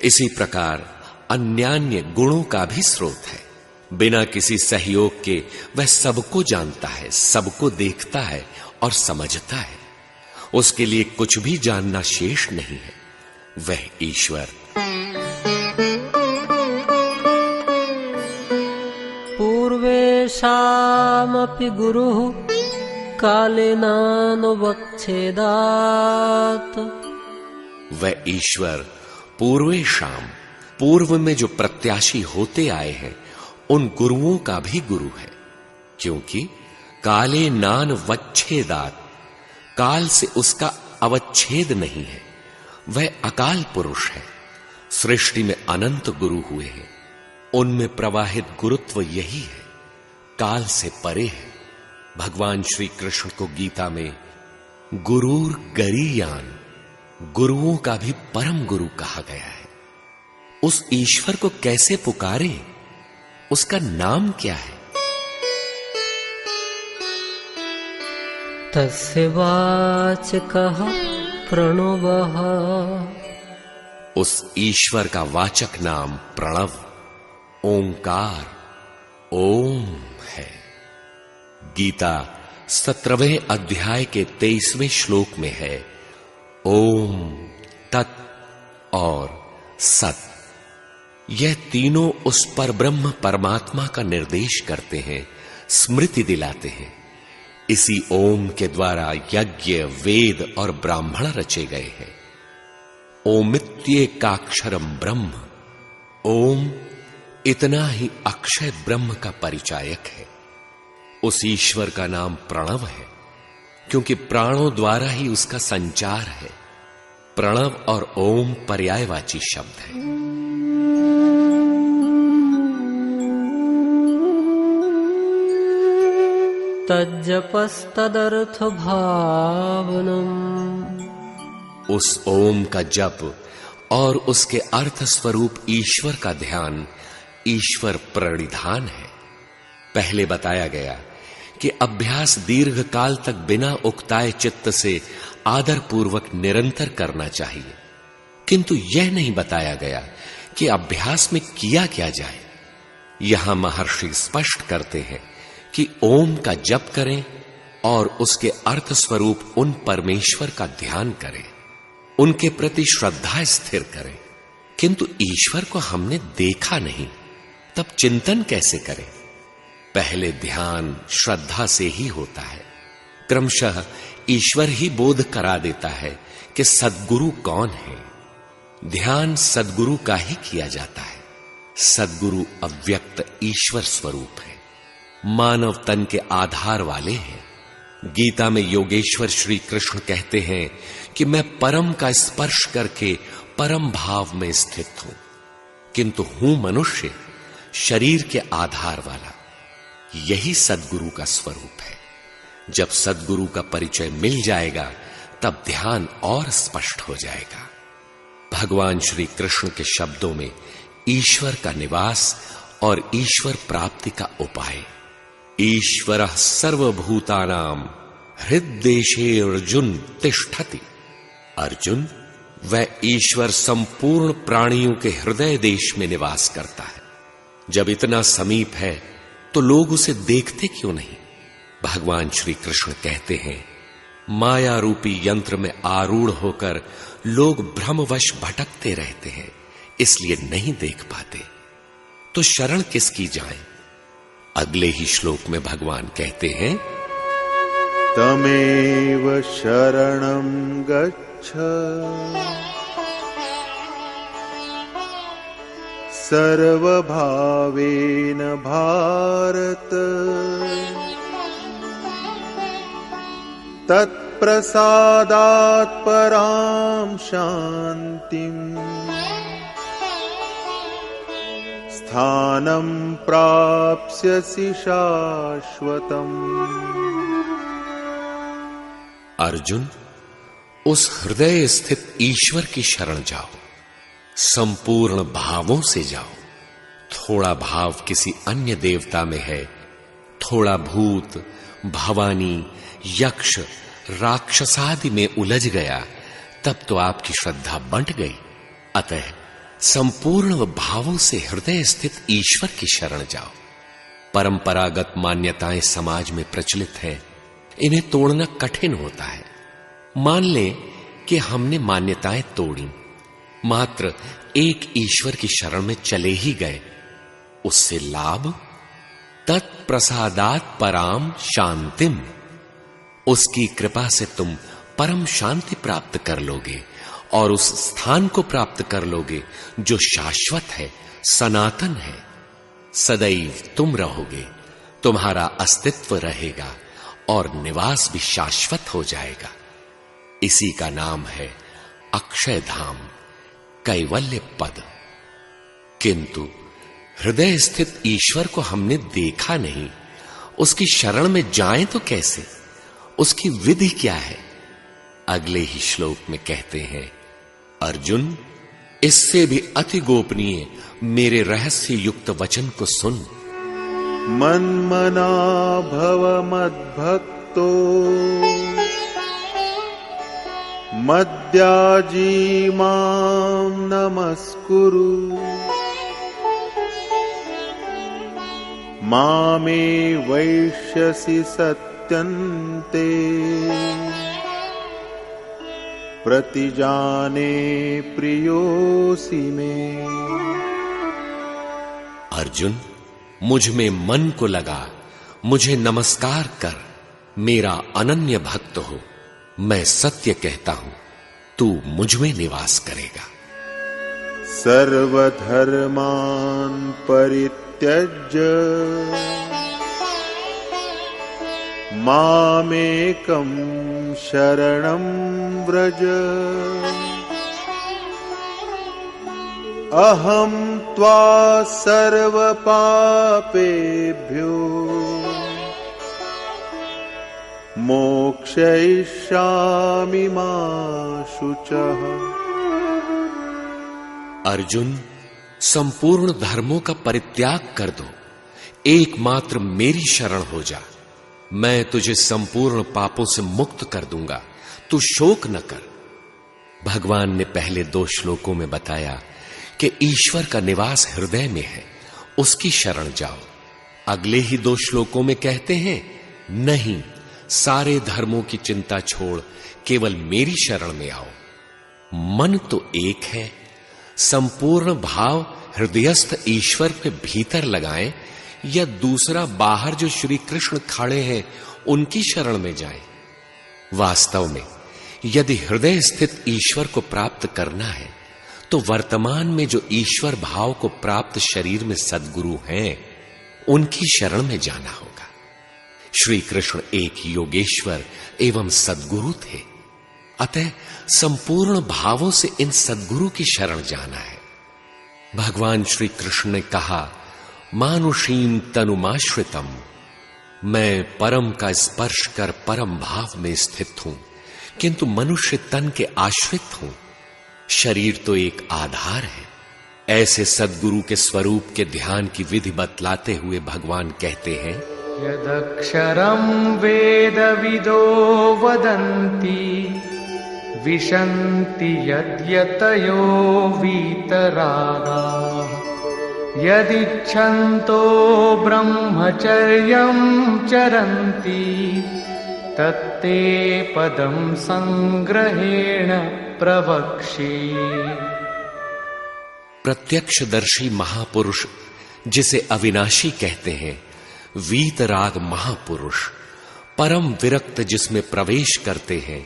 इसी प्रकार अन्यान्य गुणों का भी स्रोत है। बिना किसी सहयोग के वह सबको जानता है, सबको देखता है और समझता है। उसके लिए कुछ भी जानना शेष नहीं है। वह ईश्वर पूर्वेषामपि गुरुः कालेनानुवच्छेदात्। वह ईश्वर पूर्वेषाम, पूर्व में जो प्रत्याशी होते आए हैं उन गुरुओं का भी गुरु है, क्योंकि काले नान वच्छेदात, काल से उसका अवच्छेद नहीं है। वह अकाल पुरुष है। सृष्टि में अनंत गुरु हुए हैं, उनमें प्रवाहित गुरुत्व यही है, काल से परे है। भगवान श्री कृष्ण को गीता में गुरुर गरीयान, गुरुओं का भी परम गुरु कहा गया है। उस ईश्वर को कैसे पुकारें, उसका नाम क्या है? तस्य वाचकः प्रणवः, उस ईश्वर का वाचक नाम प्रणव, ओंकार, ओम है। गीता 17वें अध्याय के 23वें श्लोक में है, ओम तत् और सत। यह तीनों उस पर ब्रह्म परमात्मा का निर्देश करते हैं, स्मृति दिलाते हैं। इसी ओम के द्वारा यज्ञ, वेद और ब्राह्मण रचे गए हैं। ओमित्येकाक्षरम ब्रह्म, ओम इतना ही अक्षय ब्रह्म का परिचायक है। उस ईश्वर का नाम प्रणव है, क्योंकि प्राणों द्वारा ही उसका संचार है। प्रणव और ओम पर्यायवाची शब्द है। तज्जपस्तदर्थ भावनम्, उस ओम का जप और उसके अर्थ स्वरूप ईश्वर का ध्यान ईश्वर प्रणिधान है। पहले बताया गया कि अभ्यास दीर्घ काल तक बिना उकताए चित्त से आदर पूर्वक निरंतर करना चाहिए, किंतु यह नहीं बताया गया कि अभ्यास में किया क्या जाए। यहां महर्षि स्पष्ट करते हैं कि ओम का जप करें और उसके अर्थ स्वरूप उन परमेश्वर का ध्यान करें, उनके प्रति श्रद्धा स्थिर करें। किंतु ईश्वर को हमने देखा नहीं, तब चिंतन कैसे करें? पहले ध्यान श्रद्धा से ही होता है। क्रमशः ईश्वर ही बोध करा देता है कि सद्गुरु कौन है। ध्यान सद्गुरु का ही किया जाता है। सद्गुरु अव्यक्त ईश्वर स्वरूप है, मानव तन के आधार वाले हैं। गीता में योगेश्वर श्री कृष्ण कहते हैं कि मैं परम का स्पर्श करके परम भाव में स्थित हूं, किंतु हूं मनुष्य, शरीर के आधार वाला। यही सद्गुरु का स्वरूप है। जब सद्गुरु का परिचय मिल जाएगा तब ध्यान और स्पष्ट हो जाएगा। भगवान श्री कृष्ण के शब्दों में ईश्वर का निवास और ईश्वर प्राप्ति का उपाय। ईश्वरः सर्वभूतानां हृद्देशे अर्जुन तिष्ठति। अर्जुन, वह ईश्वर संपूर्ण प्राणियों के हृदय देश में निवास करता है। जब इतना समीप है तो लोग उसे देखते क्यों नहीं? भगवान श्री कृष्ण कहते हैं, माया रूपी यंत्र में आरूढ़ होकर लोग भ्रमवश भटकते रहते हैं, इसलिए नहीं देख पाते। तो शरण किसकी जाएं? अगले ही श्लोक में भगवान कहते हैं, तमेव शरणं गच्छ सर्वभावेन भारत तत्प्रसादात् परां शान्तिम् स्थानं प्राप्स्यसि शाश्वतम्। अर्जुन, उस हृदय स्थित ईश्वर की शरण जाओ, संपूर्ण भावों से जाओ। थोड़ा भाव किसी अन्य देवता में है, थोड़ा भूत, भवानी, यक्ष, राक्षसादि में उलझ गया, तब तो आपकी श्रद्धा बंट गई। अतः संपूर्ण भावों से हृदय स्थित ईश्वर की शरण जाओ। परंपरागत मान्यताएं समाज में प्रचलित हैं, इन्हें तोड़ना कठिन होता है। मान लें कि हमने मान्यताएं तोड़ी, मात्र एक ईश्वर की शरण में चले ही गए, उससे लाभ तत्प्रसादात पराम शांतिम, उसकी कृपा से तुम परम शांति प्राप्त कर लोगे और उस स्थान को प्राप्त कर लोगे जो शाश्वत है, सनातन है। सदैव तुम रहोगे, तुम्हारा अस्तित्व रहेगा और निवास भी शाश्वत हो जाएगा। इसी का नाम है अक्षय धाम, कैवल्य पद। किंतु हृदय स्थित ईश्वर को हमने देखा नहीं, उसकी शरण में जाएं तो कैसे? उसकी विधि क्या है? अगले ही श्लोक में कहते हैं, अर्जुन, इससे भी अति गोपनीय मेरे रहस्य युक्त वचन को सुन। मन्मना भव मद्भक्तो मद्याजी मां नमस्कुरु मामे वैश्यसि सत्यन्ते प्रतिजाने प्रियोसि में। अर्जुन, मुझ में मन को लगा, मुझे नमस्कार कर, मेरा अनन्य भक्त हो। मैं सत्य कहता हूं, तू मुझ में निवास करेगा। सर्वधर्मान् परित्यज्य मामेकं शरणं व्रज अहं त्वा सर्वपापेभ्यो मोक्षयिष्यामि मा शुचः। अर्जुन, संपूर्ण धर्मों का परित्याग कर दो, एकमात्र मेरी शरण हो जा। मैं तुझे संपूर्ण पापों से मुक्त कर दूंगा, तू शोक न कर। भगवान ने पहले 2 श्लोकों में बताया कि ईश्वर का निवास हृदय में है, उसकी शरण जाओ। अगले ही 2 श्लोकों में कहते हैं, नहीं, सारे धर्मों की चिंता छोड़ केवल मेरी शरण में आओ। मन तो एक है, संपूर्ण भाव हृदयस्थ ईश्वर पे भीतर लगाएं या दूसरा बाहर जो श्री कृष्ण खड़े हैं उनकी शरण में जाएं। वास्तव में यदि हृदय स्थित ईश्वर को प्राप्त करना है तो वर्तमान में जो ईश्वर भाव को प्राप्त शरीर में सद्गुरु हैं उनकी शरण में जाना होगा। श्री कृष्ण एक योगेश्वर एवं सद्गुरु थे, अतः संपूर्ण भावों से इन सद्गुरु की शरण जाना है। भगवान श्री कृष्ण ने कहा, मानुषीम तनुमाश्रितम, मैं परम का स्पर्श कर परम भाव में स्थित हूं, किंतु मनुष्य तन के आश्रित हूं। शरीर तो एक आधार है। ऐसे सद्गुरु के स्वरूप के ध्यान की विधि बतलाते हुए भगवान कहते हैं, यदक्षरं वेदविदो वदन्ति विशन्ति यद्यतयो वीतरागाः यदिच्छन्तो ब्रह्मचर्यं चरन्ति तत्ते पदं संग्रहेण प्रवक्ष्ये। प्रत्यक्षदर्शी महापुरुष जिसे अविनाशी कहते हैं, वीतराग महापुरुष, परम विरक्त जिसमें प्रवेश करते हैं,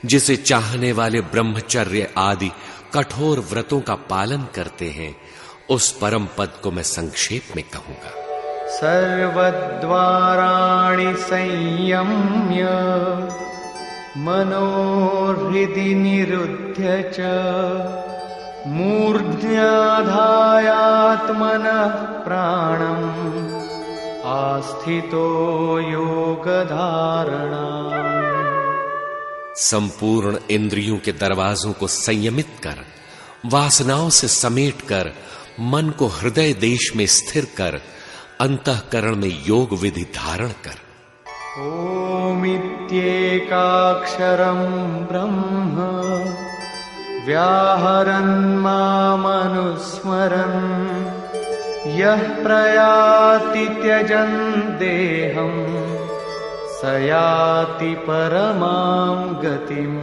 जिसे चाहने वाले ब्रह्मचर्य आदि कठोर व्रतों का पालन करते हैं, उस परम पद को मैं संक्षेप में कहूंगा। सर्वद्वाराणि संयम्य मनोहृदि निरुध्य च मूर्ध्याधायात्मनः प्राणम् आस्थितो योगधारणा। संपूर्ण इंद्रियों के दरवाजों को संयमित कर, वासनाओं से समेट कर, मन को हृदय देश में स्थिर कर, अंतःकरण में योग विधि धारण कर। ओमित्येकाक्षरं ब्रह्म व्याहरन् मामनुस्मरन् यः प्रयाति त्यजन् देहं स याति परमां गतिम्।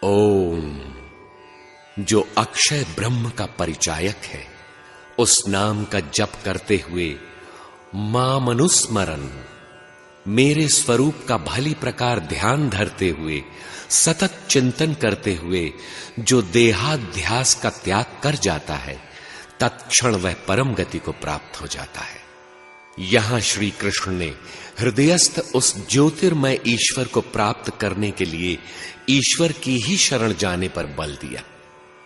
ओम, जो अक्षय ब्रह्म का परिचायक है, उस नाम का जप करते हुए माम अनुस्मरन, मेरे स्वरूप का भली प्रकार ध्यान धरते हुए, सतत चिंतन करते हुए जो देहाध्यास का त्याग कर जाता है, तत्क्षण वह परम गति को प्राप्त हो जाता है। यहां श्री कृष्ण ने हृदयस्थ उस ज्योतिर्मय ईश्वर को प्राप्त करने के लिए ईश्वर की ही शरण जाने पर बल दिया।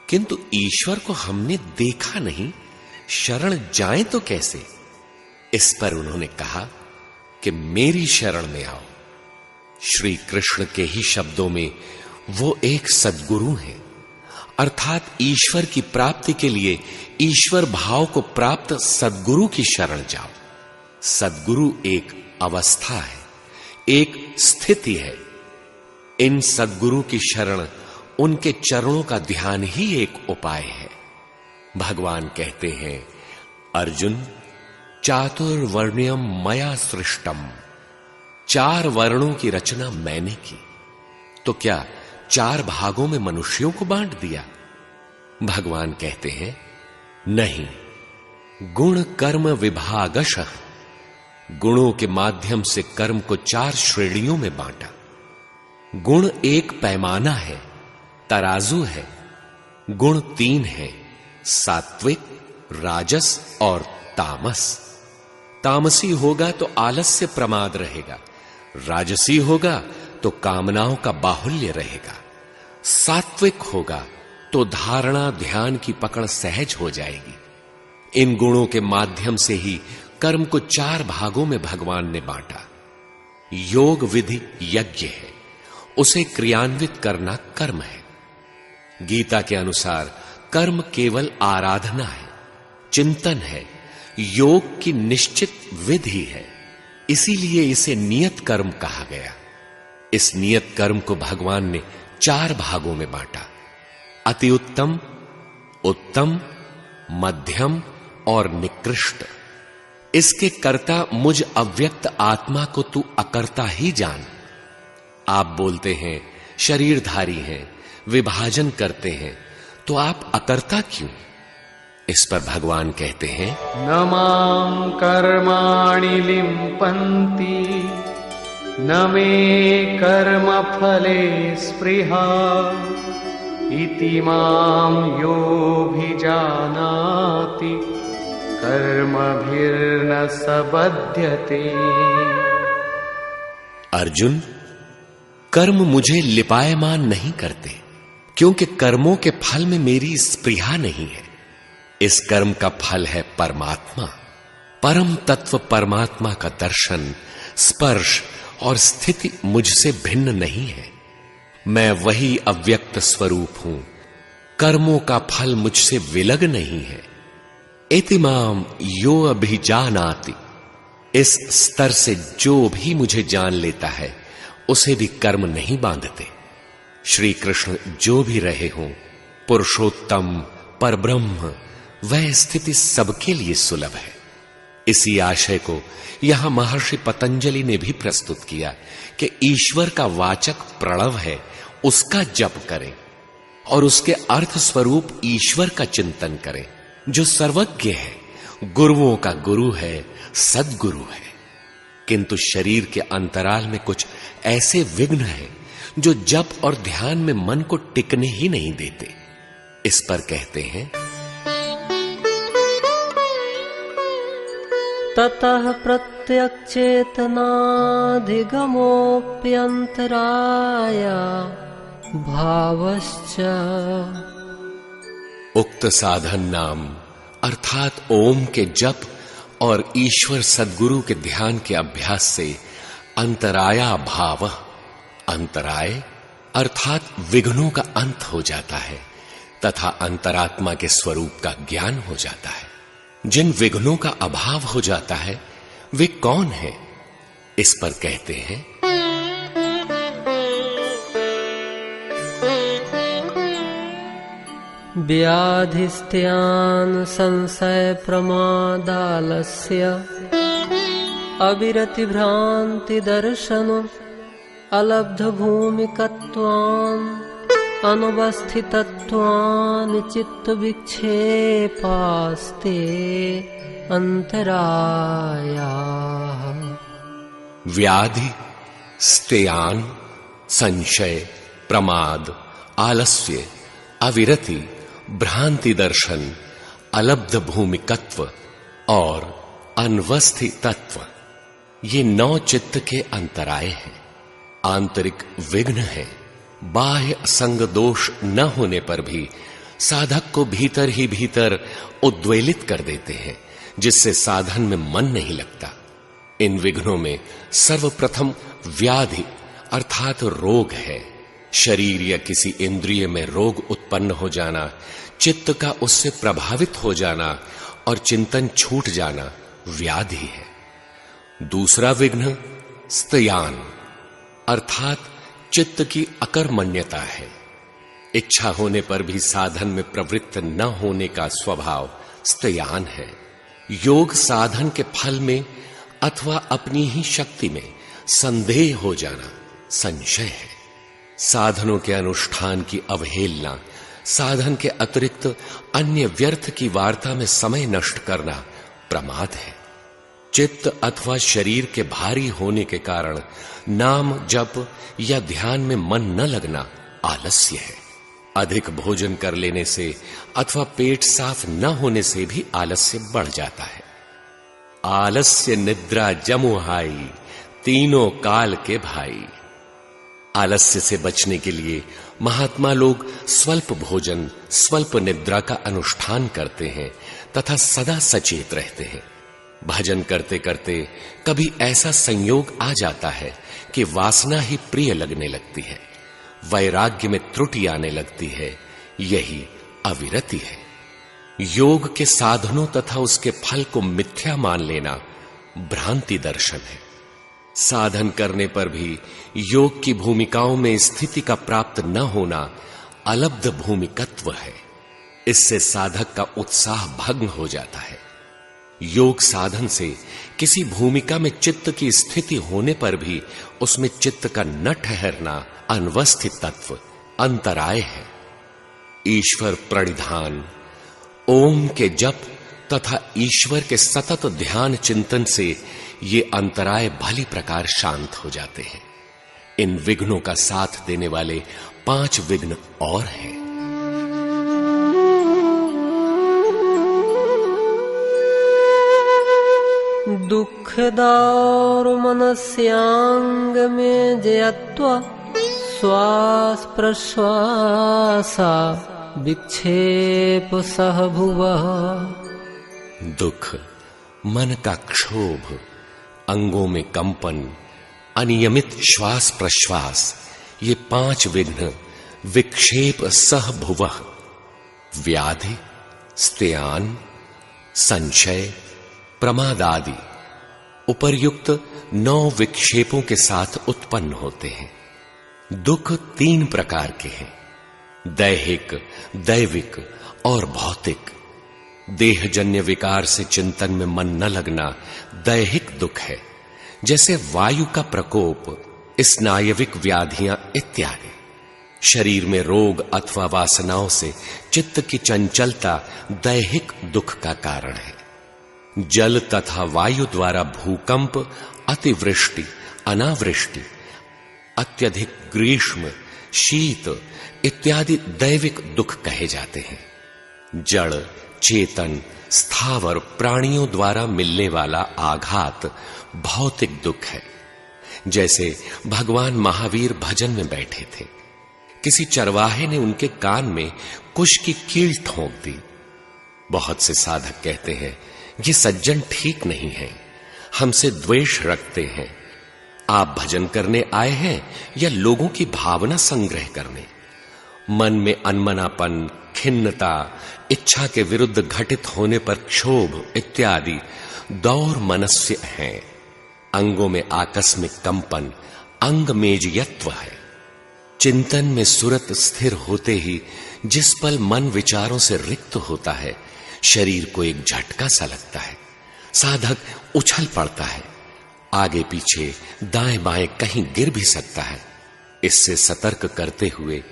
किंतु ईश्वर को हमने देखा नहीं, शरण जाएं तो कैसे? इस पर उन्होंने कहा कि मेरी शरण में आओ। श्री कृष्ण के ही शब्दों में वो एक सद्गुरु हैं, अर्थात ईश्वर की प्राप्ति के लिए ईश्वर भाव को प्राप्त सद्गुरु की शरण जाओ। सद्गुरु एक अवस्था है, एक स्थिति है। इन सद्गुरु की शरण, उनके चरणों का ध्यान ही एक उपाय है। भगवान कहते हैं, अर्जुन चातुर्वर्ण्यम मया सृष्टम, 4 वर्णों की रचना मैंने की, तो क्या 4 भागों में मनुष्यों को बांट दिया? भगवान कहते हैं, नहीं, गुण कर्म विभागशः, गुणों के माध्यम से कर्म को 4 श्रेणियों में बांटा। गुण एक पैमाना है, तराजू है। गुण 3 है, सात्विक, राजस और तामस। तामसी होगा तो आलस्य प्रमाद रहेगा, राजसी होगा तो कामनाओं का बाहुल्य रहेगा, सात्विक होगा तो धारणा ध्यान की पकड़ सहज हो जाएगी। इन गुणों के माध्यम से ही कर्म को 4 भागों में भगवान ने बांटा। योग विधि यज्ञ है, उसे क्रियान्वित करना कर्म है। गीता के अनुसार कर्म केवल आराधना है, चिंतन है, योग की निश्चित विधि है, इसीलिए इसे नियत कर्म कहा गया। इस नियत कर्म को भगवान ने 4 भागों में बांटा, अति उत्तम, उत्तम, मध्यम और निकृष्ट। इसके कर्ता मुझ अव्यक्त आत्मा को तू अकर्ता ही जान। आप बोलते हैं शरीरधारी हैं, विभाजन करते हैं, तो आप अकर्ता क्यों? इस पर भगवान कहते हैं, न मां कर्माणि लिम्पन्ति न मे कर्म फले स्पृहा इति मां योऽभिजानाति कर्मभिर्न सबध्यते। अर्जुन, कर्म मुझे लिपायमान नहीं करते, क्योंकि कर्मों के फल में मेरी स्पृहा नहीं है। इस कर्म का फल है परमात्मा। परम तत्व परमात्मा का दर्शन, स्पर्श और स्थिति मुझसे भिन्न नहीं है। मैं वही अव्यक्त स्वरूप हूं। कर्मों का फल मुझसे विलग नहीं है। इति माम यो अभिजानाति, इस स्तर से जो भी मुझे जान लेता है, उसे भी कर्म नहीं बांधते। श्री कृष्ण जो भी रहे हों, पुरुषोत्तम, परब्रह्म, वह स्थिति सबके लिए सुलभ है। इसी आशय को यहां महर्षि पतंजलि ने भी प्रस्तुत किया कि ईश्वर का वाचक प्रणव है, उसका जप करें और उसके अर्थ स्वरूप ईश्वर का चिंतन करें, जो सर्वज्ञ है, गुरुओं का गुरु है, सद्गुरु है। किंतु शरीर के अंतराल में कुछ ऐसे विघ्न हैं जो जप और ध्यान में मन को टिकने ही नहीं देते। इस पर कहते हैं, ततः प्रत्यक्षेतनाधिगमोऽप्यन्तराय भावश्च। उक्त साधन नाम अर्थात ओम के जप और ईश्वर सद्गुरु के ध्यान के अभ्यास से अंतराया भाव, अंतराय अर्थात विघ्नों का अंत हो जाता है तथा अंतरात्मा के स्वरूप का ज्ञान हो जाता है। जिन विघ्नों का अभाव हो जाता है वे कौन है? इस पर कहते हैं, व्याधिस्त्यान् संशय प्रमादालस्य अविरति भ्रांति दर्शन अलब्ध भूमिकत्वान् अनुवस्थितत्वानि चित्त विक्षेपास्ते अंतरायाः। व्याधि, स्तेयान, संशय, प्रमाद, आलस्य, अविरति, भ्रांति दर्शन, अलब्ध भूमिकत्व और अनवस्थितत्व, ये 9 चित्त के अंतराय हैं, आंतरिक विघ्न है। बाह्य संग दोष न होने पर भी साधक को भीतर ही भीतर उद्वेलित कर देते हैं, जिससे साधन में मन नहीं लगता। इन विघ्नों में सर्वप्रथम व्याधि अर्थात रोग है। शरीर या किसी इंद्रिय में रोग उत्पन्न हो जाना, चित्त का उससे प्रभावित हो जाना और चिंतन छूट जाना व्याधि है। दूसरा विघ्न स्त्यान अर्थात चित्त की अकर्मण्यता है। इच्छा होने पर भी साधन में प्रवृत्त न होने का स्वभाव स्त्यान है। योग साधन के फल में अथवा अपनी ही शक्ति में संदेह हो जाना संशय है। साधनों के अनुष्ठान की अवहेलना, साधन के अतिरिक्त अन्य व्यर्थ की वार्ता में समय नष्ट करना प्रमाद है। चित्त अथवा शरीर के भारी होने के कारण नाम जप या ध्यान में मन न लगना आलस्य है। अधिक भोजन कर लेने से अथवा पेट साफ न होने से भी आलस्य बढ़ जाता है। आलस्य निद्रा जमुहाई, तीनों काल के भाई। आलस्य से बचने के लिए महात्मा लोग स्वल्प भोजन, स्वल्प निद्रा का अनुष्ठान करते हैं तथा सदा सचेत रहते हैं। भजन करते करते कभी ऐसा संयोग आ जाता है कि वासना ही प्रिय लगने लगती है, वैराग्य में त्रुटि आने लगती है। यही अविरति है। योग के साधनों तथा उसके फल को मिथ्या मान लेना भ्रांति दर्शन है। साधन करने पर भी योग की भूमिकाओं में स्थिति का प्राप्त न होना अलब्ध भूमिकत्व है। इससे साधक का उत्साह भंग हो जाता है। योग साधन से किसी भूमिका में चित्त की स्थिति होने पर भी उसमें चित्त का न ठहरना अनवस्थित तत्व अंतराय है। ईश्वर प्रणिधान, ओम के जप तथा ईश्वर के सतत ध्यान चिंतन से ये अंतराय भली प्रकार शांत हो जाते हैं। इन विघ्नों का साथ देने वाले 5 विघ्न और हैं। दुःखदार मनस्यांग में जयत्वा श्वास प्रश्वासा विक्षेप सह भुवः। दुख, मन का क्षोभ, अंगों में कंपन, अनियमित श्वास प्रश्वास, ये 5 विघ्न विक्षेप सह भुवः। व्याधि, स्त्यान, संशय, प्रमाद आदि उपर्युक्त 9 विक्षेपों के साथ उत्पन्न होते हैं। दुख 3 प्रकार के हैं, दैहिक, दैविक और भौतिक। देहजन्य विकार से चिंतन में मन न लगना दैहिक दुख है, जैसे वायु का प्रकोप, स्नायविक व्याधियां इत्यादि। शरीर में रोग अथवा वासनाओं से चित्त की चंचलता दैहिक दुख का कारण है। जल तथा वायु द्वारा भूकंप, अतिवृष्टि, अनावृष्टि, अत्यधिक ग्रीष्म, शीत इत्यादि दैविक दुख कहे जाते हैं। जड़, चेतन, स्थावर प्राणियों द्वारा मिलने वाला आघात भौतिक दुख है। जैसे भगवान महावीर भजन में बैठे थे, किसी चरवाहे ने उनके कान में कुश की कील ठोंक दी। बहुत से साधक कहते हैं, ये सज्जन ठीक नहीं है, हमसे द्वेष रखते हैं। आप भजन करने आए हैं या लोगों की भावना संग्रह करने? मन में अनमनापन, खिन्नता, इच्छा के विरुद्ध घटित होने पर क्षोभ इत्यादि दौर मनस्य हैं। अंगों में आकस्मिक कंपन अंगमेजयत्व है। चिंतन में सुरत स्थिर होते ही जिस पल मन विचारों से रिक्त होता है, शरीर को एक झटका सा लगता है। साधक उछल पड़ता है, आगे पीछे दाएं बाएं कहीं गिर भी सकता है। इससे सतर्क करते हुए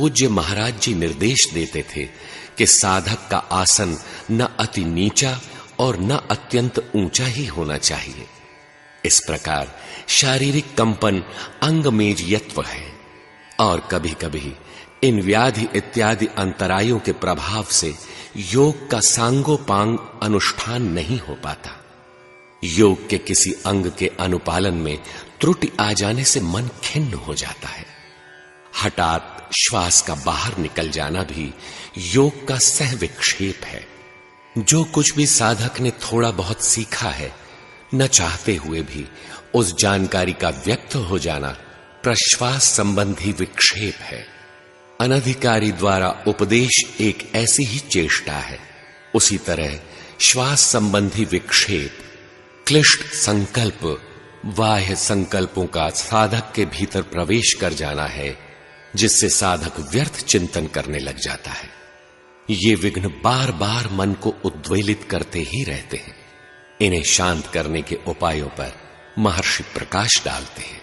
पूज्य महाराज जी निर्देश देते थे कि साधक का आसन न अति नीचा और न अत्यंत ऊंचा ही होना चाहिए। इस प्रकार शारीरिक कंपन अंगमेजयत्व है और कभी कभी इन व्याधि इत्यादि अंतरायों के प्रभाव से योग का सांगोपांग अनुष्ठान नहीं हो पाता। योग के किसी अंग के अनुपालन में त्रुटि आ जाने से मन खिन्न हो जाता है। हठात श्वास का बाहर निकल जाना भी योग का सह विक्षेप है। जो कुछ भी साधक ने थोड़ा बहुत सीखा है, न चाहते हुए भी उस जानकारी का व्यक्त हो जाना प्रश्वास संबंधी विक्षेप है। अनधिकारी द्वारा उपदेश एक ऐसी ही चेष्टा है। उसी तरह श्वास संबंधी विक्षेप क्लिष्ट संकल्प, बाह्य संकल्पों का साधक के भीतर प्रवेश कर जाना है, जिससे साधक व्यर्थ चिंतन करने लग जाता है। ये विघ्न बार बार मन को उद्वेलित करते ही रहते हैं। इन्हें शांत करने के उपायों पर महर्षि प्रकाश डालते हैं।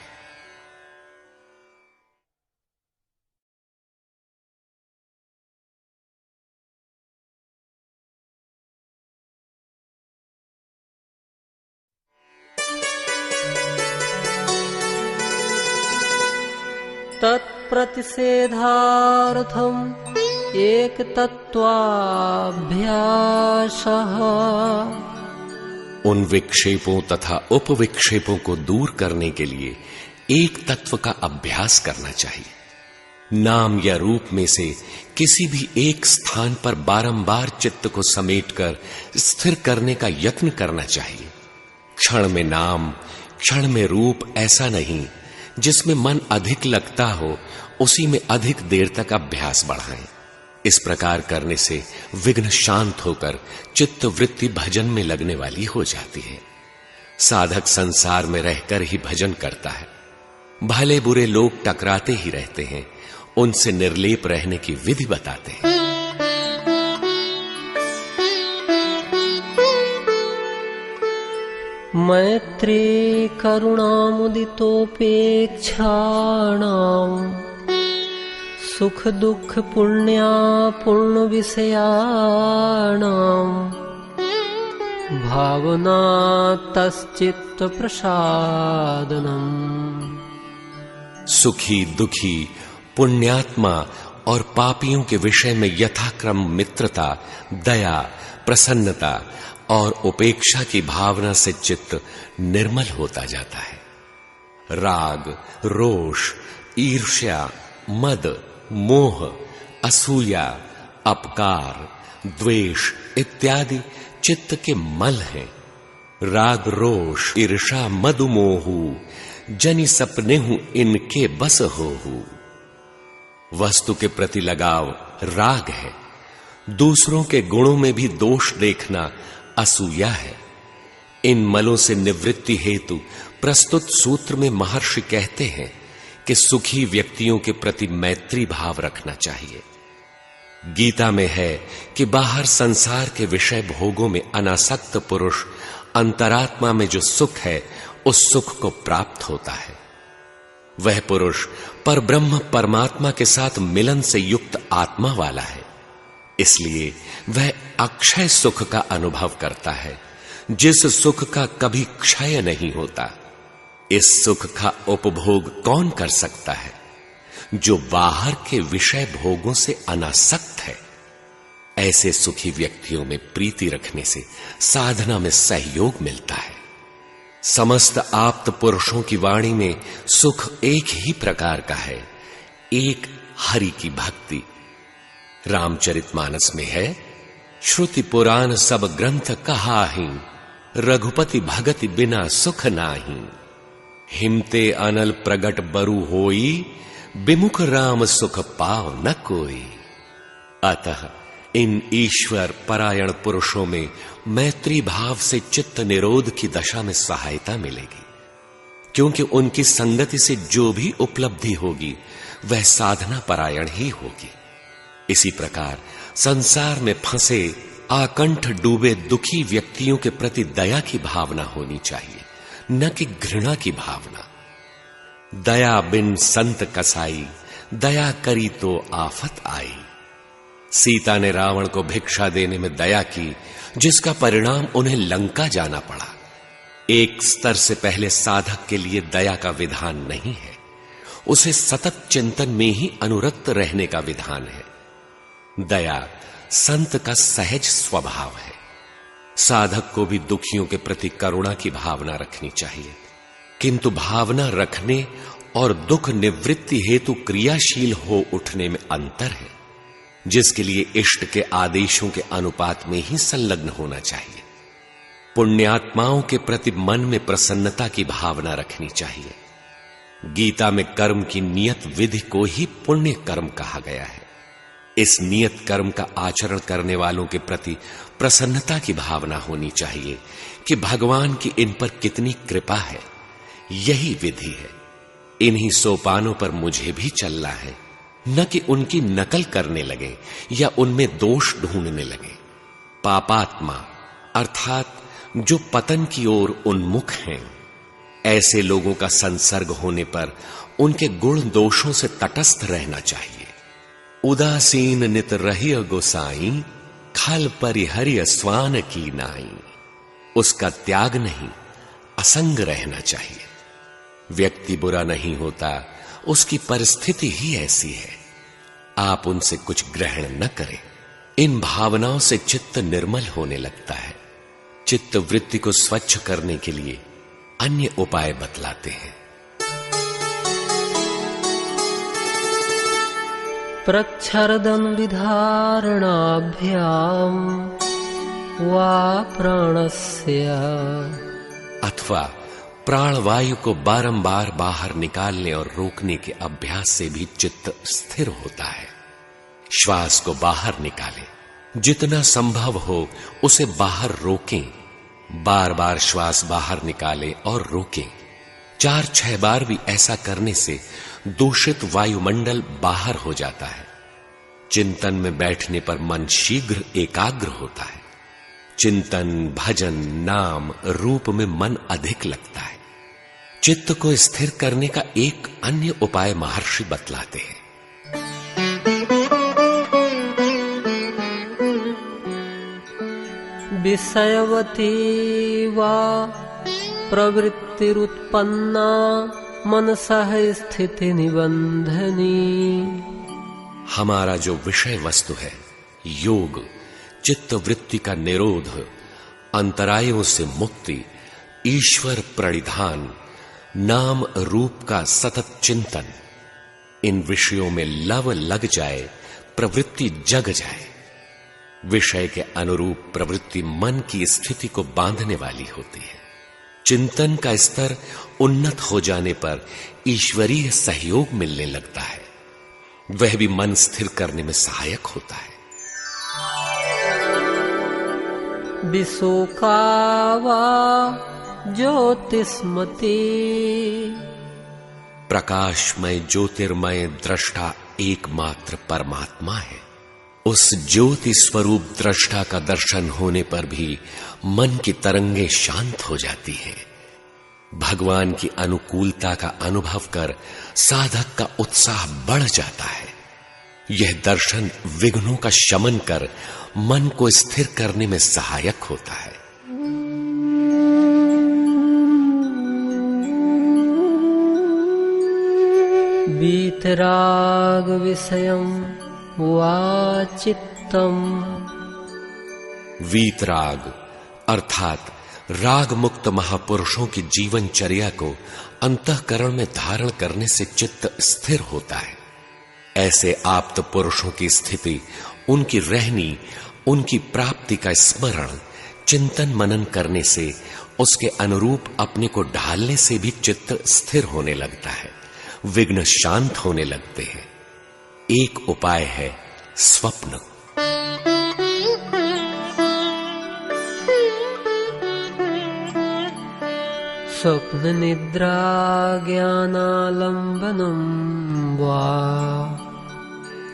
तत्प्रतिषेधार्थम एक तत्वाभ्यासः। उन विक्षेपों तथा उपविक्षेपों को दूर करने के लिए एक तत्व का अभ्यास करना चाहिए। नाम या रूप में से किसी भी एक स्थान पर बारंबार चित्त को समेटकर स्थिर करने का यत्न करना चाहिए। क्षण में नाम, क्षण में रूप ऐसा नहीं जिसमें मन अधिक लगता हो, उसी में अधिक देर तक अभ्यास बढ़ाएं। इस प्रकार करने से विघ्न शांत होकर चित्त वृत्ति भजन में लगने वाली हो जाती है। साधक संसार में रहकर ही भजन करता है। भले बुरे लोग टकराते ही रहते हैं, उनसे निर्लेप रहने की विधि बताते हैं। मैत्री करुणामुदितोपेक्षाणाम् सुख दुख पुण्या पुण्य विषयाणाम् भावना तच्चित्त प्रसादनम्। सुखी दुखी पुण्यात्मा और पापियों के विषय में यथाक्रम मित्रता, दया, प्रसन्नता और उपेक्षा की भावना से चित्त निर्मल होता जाता है। राग, रोष, ईर्ष्या, मद, मोह, असूया, अपकार, द्वेष इत्यादि चित्त के मल हैं। राग, रोष, ईर्षा, मद, मोहु जनि सपने हूं इनके बस होहु। वस्तु के प्रति लगाव राग है। दूसरों के गुणों में भी दोष देखना असूया है। इन मलों से निवृत्ति हेतु प्रस्तुत सूत्र में महर्षि कहते हैं कि सुखी व्यक्तियों के प्रति मैत्री भाव रखना चाहिए। गीता में है कि बाहर संसार के विषय भोगों में अनासक्त पुरुष अंतरात्मा में जो सुख है, उस सुख को प्राप्त होता है। वह पुरुष परब्रह्म परमात्मा के साथ मिलन से युक्त आत्मा वाला है, इसलिए वह अक्षय सुख का अनुभव करता है, जिस सुख का कभी क्षय नहीं होता। इस सुख का उपभोग कौन कर सकता है? जो बाहर के विषय भोगों से अनासक्त है। ऐसे सुखी व्यक्तियों में प्रीति रखने से साधना में सहयोग मिलता है। समस्त आप्त पुरुषों की वाणी में सुख एक ही प्रकार का है, एक हरि की भक्ति। रामचरितमानस में है, श्रुति पुराण सब ग्रंथ कहाहि, रघुपति भगति बिना सुख नाही। हिमते अनल प्रगट बरु होई, विमुख राम सुख पाव न कोई। अतः इन ईश्वर परायण पुरुषों में मैत्री भाव से चित्त निरोध की दशा में सहायता मिलेगी, क्योंकि उनकी संगति से जो भी उपलब्धि होगी वह साधना परायण ही होगी। इसी प्रकार संसार में फंसे आकंठ डूबे दुखी व्यक्तियों के प्रति दया की भावना होनी चाहिए, न कि घृणा की भावना। दया बिन संत कसाई, दया करी तो आफत आई। सीता ने रावण को भिक्षा देने में दया की, जिसका परिणाम उन्हें लंका जाना पड़ा। एक स्तर से पहले साधक के लिए दया का विधान नहीं है, उसे सतत चिंतन में ही अनुरक्त रहने का विधान है। दया संत का सहज स्वभाव है। साधक को भी दुखियों के प्रति करुणा की भावना रखनी चाहिए, किंतु भावना रखने और दुख निवृत्ति हेतु क्रियाशील हो उठने में अंतर है, जिसके लिए इष्ट के आदेशों के अनुपात में ही संलग्न होना चाहिए। पुण्यात्माओं के प्रति मन में प्रसन्नता की भावना रखनी चाहिए। गीता में कर्म की नियत विधि को ही पुण्य कर्म कहा गया है। इस नियत कर्म का आचरण करने वालों के प्रति प्रसन्नता की भावना होनी चाहिए कि भगवान की इन पर कितनी कृपा है। यही विधि है। इन्हीं सोपानों पर मुझे भी चलना है, न कि उनकी नकल करने लगे या उनमें दोष ढूंढने लगे। पापात्मा अर्थात जो पतन की ओर उन्मुख हैं, ऐसे लोगों का संसर्ग होने पर उनके गुण दोषों से तटस्थ रहना चाहिए। उदासीन नित रहिय गोसाई, खल परिहरिय स्वान की नाई। उसका त्याग नहीं, असंग रहना चाहिए। व्यक्ति बुरा नहीं होता, उसकी परिस्थिति ही ऐसी है। आप उनसे कुछ ग्रहण न करें। इन भावनाओं से चित्त निर्मल होने लगता है। चित्त वृत्ति को स्वच्छ करने के लिए अन्य उपाय बतलाते हैं। प्रच्छर्दन विधारणाभ्याम वा प्राणस्य, अथवा प्राणवायु को बारंबार बाहर निकालने और रोकने के अभ्यास से भी चित्त स्थिर होता है। श्वास को बाहर निकालें, जितना संभव हो उसे बाहर रोकें। बार बार श्वास बाहर निकालें और रोकें। 4-6 बार भी ऐसा करने से दूषित वायुमंडल बाहर हो जाता है। चिंतन में बैठने पर मन शीघ्र एकाग्र होता है। चिंतन, भजन, नाम, रूप में मन अधिक लगता है। चित्त को स्थिर करने का एक अन्य उपाय महर्षि बतलाते हैं। विषयवती वा प्रवृत्तिरुत्पन्ना मनसः स्थिति निबंधनी। हमारा जो विषय वस्तु है, योग, चित्त वृत्ति का निरोध, अंतरायों से मुक्ति, ईश्वर प्रणिधान, नाम रूप का सतत चिंतन, इन विषयों में लव लग जाए, प्रवृत्ति जग जाए। विषय के अनुरूप प्रवृत्ति मन की स्थिति को बांधने वाली होती है। चिंतन का स्तर उन्नत हो जाने पर ईश्वरीय सहयोग मिलने लगता है। वह भी मन स्थिर करने में सहायक होता है। विशोका वा ज्योतिष्मती, प्रकाशमय ज्योतिर्मय दृष्टा एकमात्र परमात्मा है। उस ज्योति स्वरूप दृष्टा का दर्शन होने पर भी मन की तरंगे शांत हो जाती है। भगवान की अनुकूलता का अनुभव कर साधक का उत्साह बढ़ जाता है। यह दर्शन विघ्नों का शमन कर मन को स्थिर करने में सहायक होता है। वीतराग विषयम वा चित्तम, वीतराग अर्थात राग मुक्त महापुरुषों की जीवनचर्या को अंतःकरण में धारण करने से चित्त स्थिर होता है। ऐसे आप्त पुरुषों की स्थिति, उनकी रहनी, उनकी प्राप्ति का स्मरण, चिंतन मनन करने से, उसके अनुरूप अपने को ढालने से भी चित्त स्थिर होने लगता है। विघ्न शांत होने लगते हैं। एक उपाय है स्वप्न। स्वप्न निद्रा ज्ञानालंबनम वा,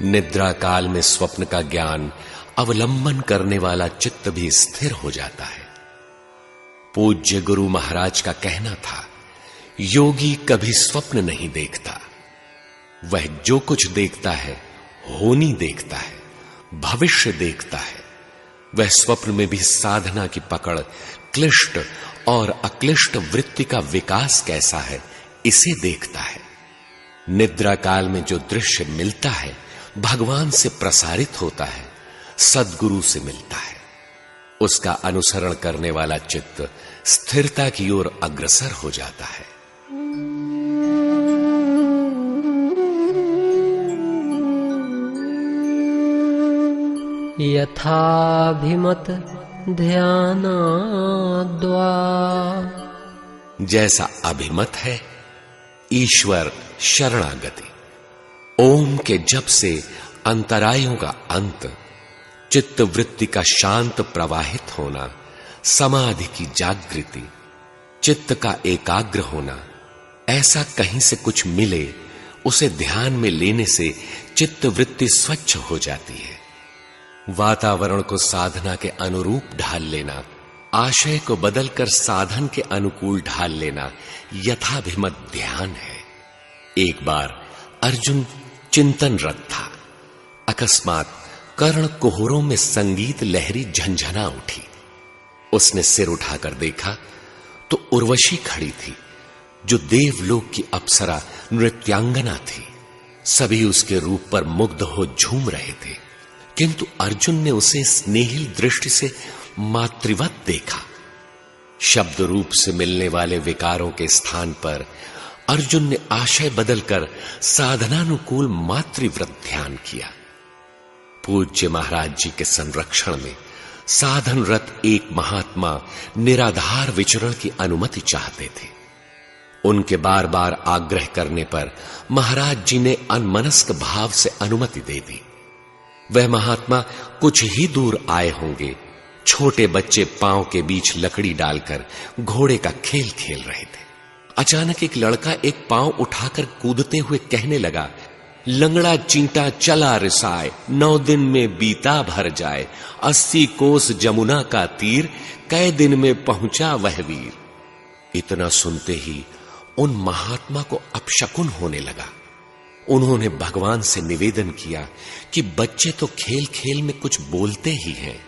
निद्रा काल में स्वप्न का ज्ञान अवलंबन करने वाला चित्त भी स्थिर हो जाता है। पूज्य गुरु महाराज का कहना था, योगी कभी स्वप्न नहीं देखता। वह जो कुछ देखता है होनी देखता है, भविष्य देखता है। वह स्वप्न में भी साधना की पकड़, क्लिष्ट और अक्लिष्ट वृत्ति का विकास कैसा है इसे देखता है। निद्रा काल में जो दृश्य मिलता है भगवान से प्रसारित होता है, सद्गुरु से मिलता है। उसका अनुसरण करने वाला चित्त स्थिरता की ओर अग्रसर हो जाता है। यथाभिमत ध्यानाद्वा, जैसा अभिमत है ईश्वर शरणागति, ओम के जप से अंतरायों का अंत, चित्त वृत्ति का शांत प्रवाहित होना, समाधि की जागृति, चित्त का एकाग्र होना, ऐसा कहीं से कुछ मिले उसे ध्यान में लेने से चित्त वृत्ति स्वच्छ हो जाती है। वातावरण को साधना के अनुरूप ढाल लेना, आशय को बदलकर साधन के अनुकूल ढाल लेना यथाभिमत ध्यान है। एक बार अर्जुन चिंतनरत था। अकस्मात कर्ण कोहरों में संगीत लहरी झंझना उठी। उसने सिर उठाकर देखा तो उर्वशी खड़ी थी, जो देवलोक की अप्सरा नृत्यांगना थी। सभी उसके रूप पर मुग्ध हो झूम रहे थे, किंतु अर्जुन ने उसे स्नेहिल दृष्टि से मातृवत देखा। शब्द रूप से मिलने वाले विकारों के स्थान पर अर्जुन ने आशय बदलकर साधनानुकूल मातृव्रत ध्यान किया। पूज्य महाराज जी के संरक्षण में साधनरत एक महात्मा निराधार विचरण की अनुमति चाहते थे। उनके बार बार आग्रह करने पर महाराज जी ने अनमनस्क भाव से अनुमति दे दी। वह महात्मा कुछ ही दूर आए होंगे, छोटे बच्चे पांव के बीच लकड़ी डालकर घोड़े का खेल खेल रहे थे। अचानक एक लड़का एक पांव उठाकर कूदते हुए कहने लगा, लंगड़ा चींटा चला रिसाए, 9 दिन में बीता भर जाए, 80 कोस जमुना का तीर, कै दिन में पहुंचा वह वीर। इतना सुनते ही उन महात्मा को अपशकुन होने लगा। उन्होंने भगवान से निवेदन किया कि बच्चे तो खेल खेल में कुछ बोलते ही हैं,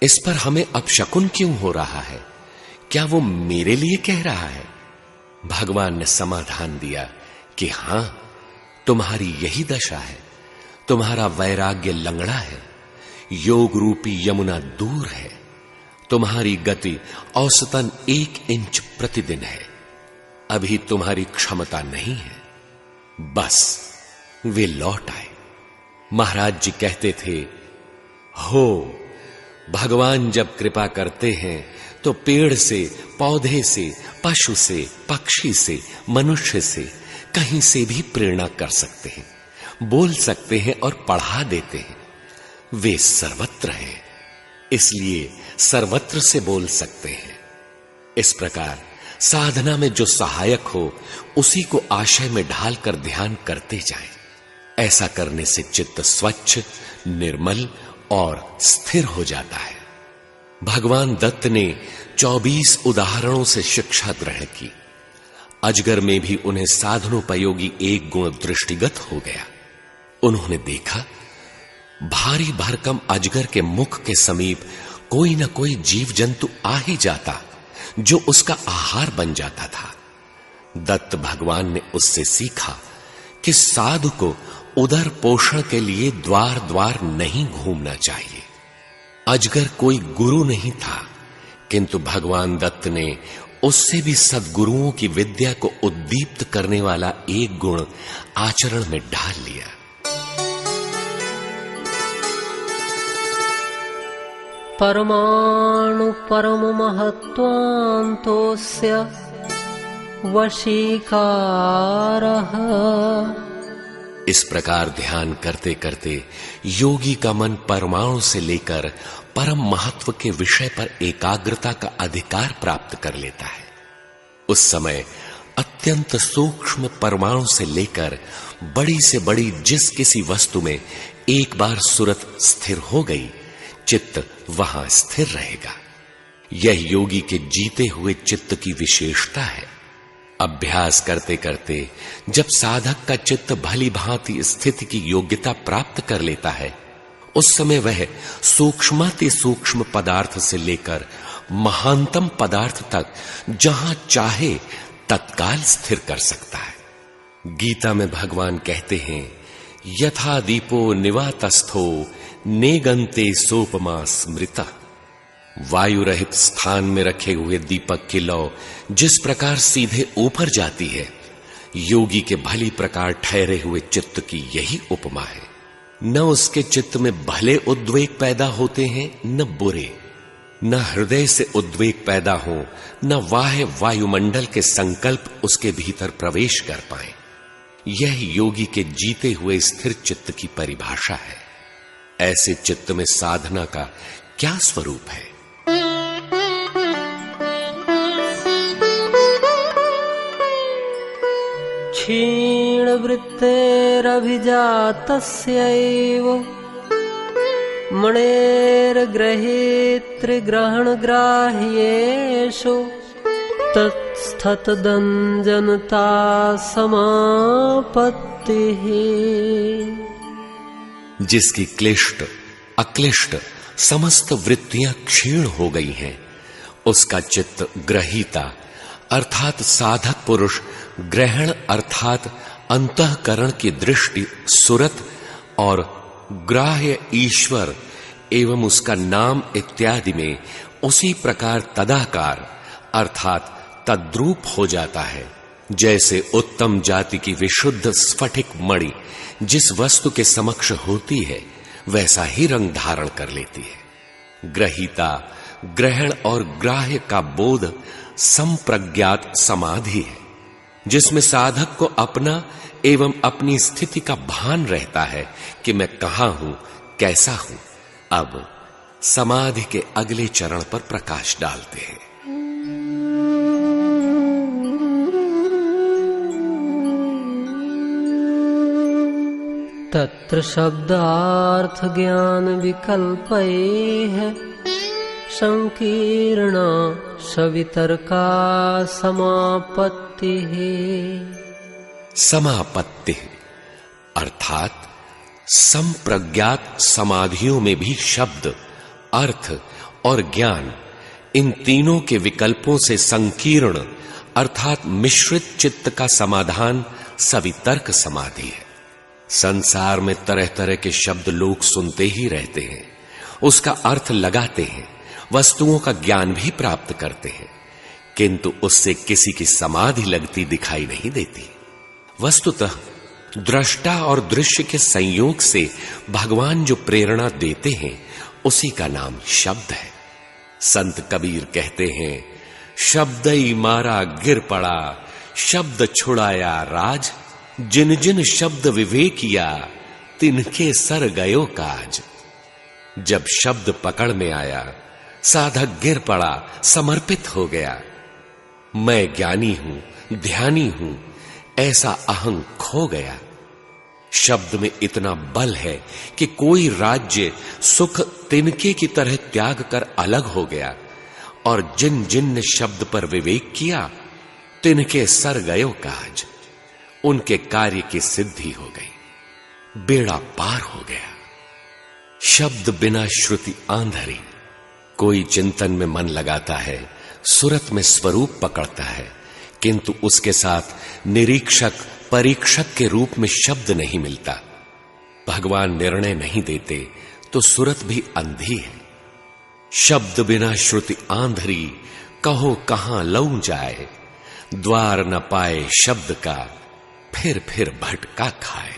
इस पर हमें अपशकुन क्यों हो रहा है? क्या वो मेरे लिए कह रहा है? भगवान ने समाधान दिया कि हां, तुम्हारी यही दशा है। तुम्हारा वैराग्य लंगड़ा है, योग रूपी यमुना दूर है, तुम्हारी गति औसतन 1 इंच प्रतिदिन है, अभी तुम्हारी क्षमता नहीं है। बस वे लौट आए। महाराज जी कहते थे, हो भगवान जब कृपा करते हैं तो पेड़ से, पौधे से, पशु से, पक्षी से, मनुष्य से, कहीं से भी प्रेरणा कर सकते हैं, बोल सकते हैं और पढ़ा देते हैं। वे सर्वत्र हैं, इसलिए सर्वत्र से बोल सकते हैं। इस प्रकार साधना में जो सहायक हो उसी को आशय में ढालकर ध्यान करते जाएं। ऐसा करने से चित्त स्वच्छ, निर्मल और स्थिर हो जाता है। भगवान दत्त ने 24 उदाहरणों से शिक्षा ग्रहण की। अजगर में भी उन्हें साधनोपयोगी एक गुण दृष्टिगत हो गया। उन्होंने देखा, भारी भरकम अजगर के मुख के समीप कोई न कोई जीव जंतु आ ही जाता, जो उसका आहार बन जाता था। दत्त भगवान ने उससे सीखा कि साधु को उदर पोषण के लिए द्वार द्वार नहीं घूमना चाहिए। अजगर कोई गुरु नहीं था, किंतु भगवान दत्त ने उससे भी सद्गुरुओं की विद्या को उद्दीप्त करने वाला एक गुण आचरण में ढाल लिया। परमाणु परम महत्वान्तोस्य वशीकारः। इस प्रकार ध्यान करते करते योगी का मन परमाणु से लेकर परम महत्व के विषय पर एकाग्रता का अधिकार प्राप्त कर लेता है। उस समय अत्यंत सूक्ष्म परमाणु से लेकर बड़ी से बड़ी जिस किसी वस्तु में एक बार सुरत स्थिर हो गई, चित्त वहां स्थिर रहेगा। यह योगी के जीते हुए चित्त की विशेषता है। अभ्यास करते करते जब साधक का चित्त भली भांति स्थिति की योग्यता प्राप्त कर लेता है, उस समय वह सूक्ष्माति सूक्ष्म पदार्थ से लेकर महानतम पदार्थ तक जहां चाहे तत्काल स्थिर कर सकता है। गीता में भगवान कहते हैं, यथा दीपो निवातस्थो नेगंते सोपमा स्मृता। वायु रहित स्थान में रखे हुए दीपक की लौ जिस प्रकार सीधे ऊपर जाती है, योगी के भली प्रकार ठहरे हुए चित्त की यही उपमा है। न उसके चित्त में भले उद्वेग पैदा होते हैं न बुरे, न हृदय से उद्वेग पैदा हो, न बाह्य वायुमंडल के संकल्प उसके भीतर प्रवेश कर पाए। यह योगी के जीते हुए स्थिर चित्त की परिभाषा है। ऐसे चित्त में साधना का क्या स्वरूप है? क्षीण वृत्तेरभिजातस्यैव मणेर्ग्रहेत्रिग्रहणग्राह्येषु तत्स्थतदञ्जनता समापत्तिः। जिसकी क्लिष्ट अक्लिष्ट समस्त वृत्तियां क्षीण हो गई हैं, उसका चित्त ग्रहीता अर्थात साधक पुरुष ग्रहण अर्थात अंतःकरण की दृष्टि सुरत और ग्राह्य ईश्वर एवं उसका नाम इत्यादि में उसी प्रकार तदाकार अर्थात तद्रूप हो जाता है, जैसे उत्तम जाति की विशुद्ध स्फटिक मणि जिस वस्तु के समक्ष होती है वैसा ही रंग धारण कर लेती है। ग्रहीता ग्रहण और ग्राह्य का बोध संप्रज्ञात समाधि है, जिसमें साधक को अपना एवं अपनी स्थिति का भान रहता है कि मैं कहां हूं, कैसा हूं। अब समाधि के अगले चरण पर प्रकाश डालते हैं। तत्र शब्दार्थ ज्ञान विकल्पैः संकीर्णा सवितर्का समापत्तिः। समापत्ति अर्थात संप्रज्ञात समाधियों में भी शब्द, अर्थ और ज्ञान, इन तीनों के विकल्पों से संकीर्ण अर्थात मिश्रित चित्त का समाधान सवितर्क समाधि है। संसार में तरह तरह के शब्द लोग सुनते ही रहते हैं, उसका अर्थ लगाते हैं, वस्तुओं का ज्ञान भी प्राप्त करते हैं, किंतु उससे किसी की समाधि लगती दिखाई नहीं देती। वस्तुतः दृष्टा और दृश्य के संयोग से भगवान जो प्रेरणा देते हैं उसी का नाम शब्द है। संत कबीर कहते हैं, शब्द ही मारा गिर पड़ा, शब्द छुड़ाया राज, जिन जिन शब्द विवेकिया, तिनके सर गयो काज। जब शब्द पकड़ में आया, साधक गिर पड़ा, समर्पित हो गया। मैं ज्ञानी हूं, ध्यानी हूं, ऐसा अहं खो गया। शब्द में इतना बल है कि कोई राज्य सुख तिनके की तरह त्याग कर अलग हो गया, और जिन जिन ने शब्द पर विवेक किया, तिनके सर गयो काज, उनके कार्य की सिद्धि हो गई, बेड़ा पार हो गया। शब्द बिना श्रुति आंधरी। कोई चिंतन में मन लगाता है, सुरत में स्वरूप पकड़ता है, किंतु उसके साथ निरीक्षक परीक्षक के रूप में शब्द नहीं मिलता। भगवान निर्णय नहीं देते तो सुरत भी अंधी है। शब्द बिना श्रुति आंधरी, कहो कहां लऊ जाए, द्वार न पाए शब्द का, फिर भटका खाए।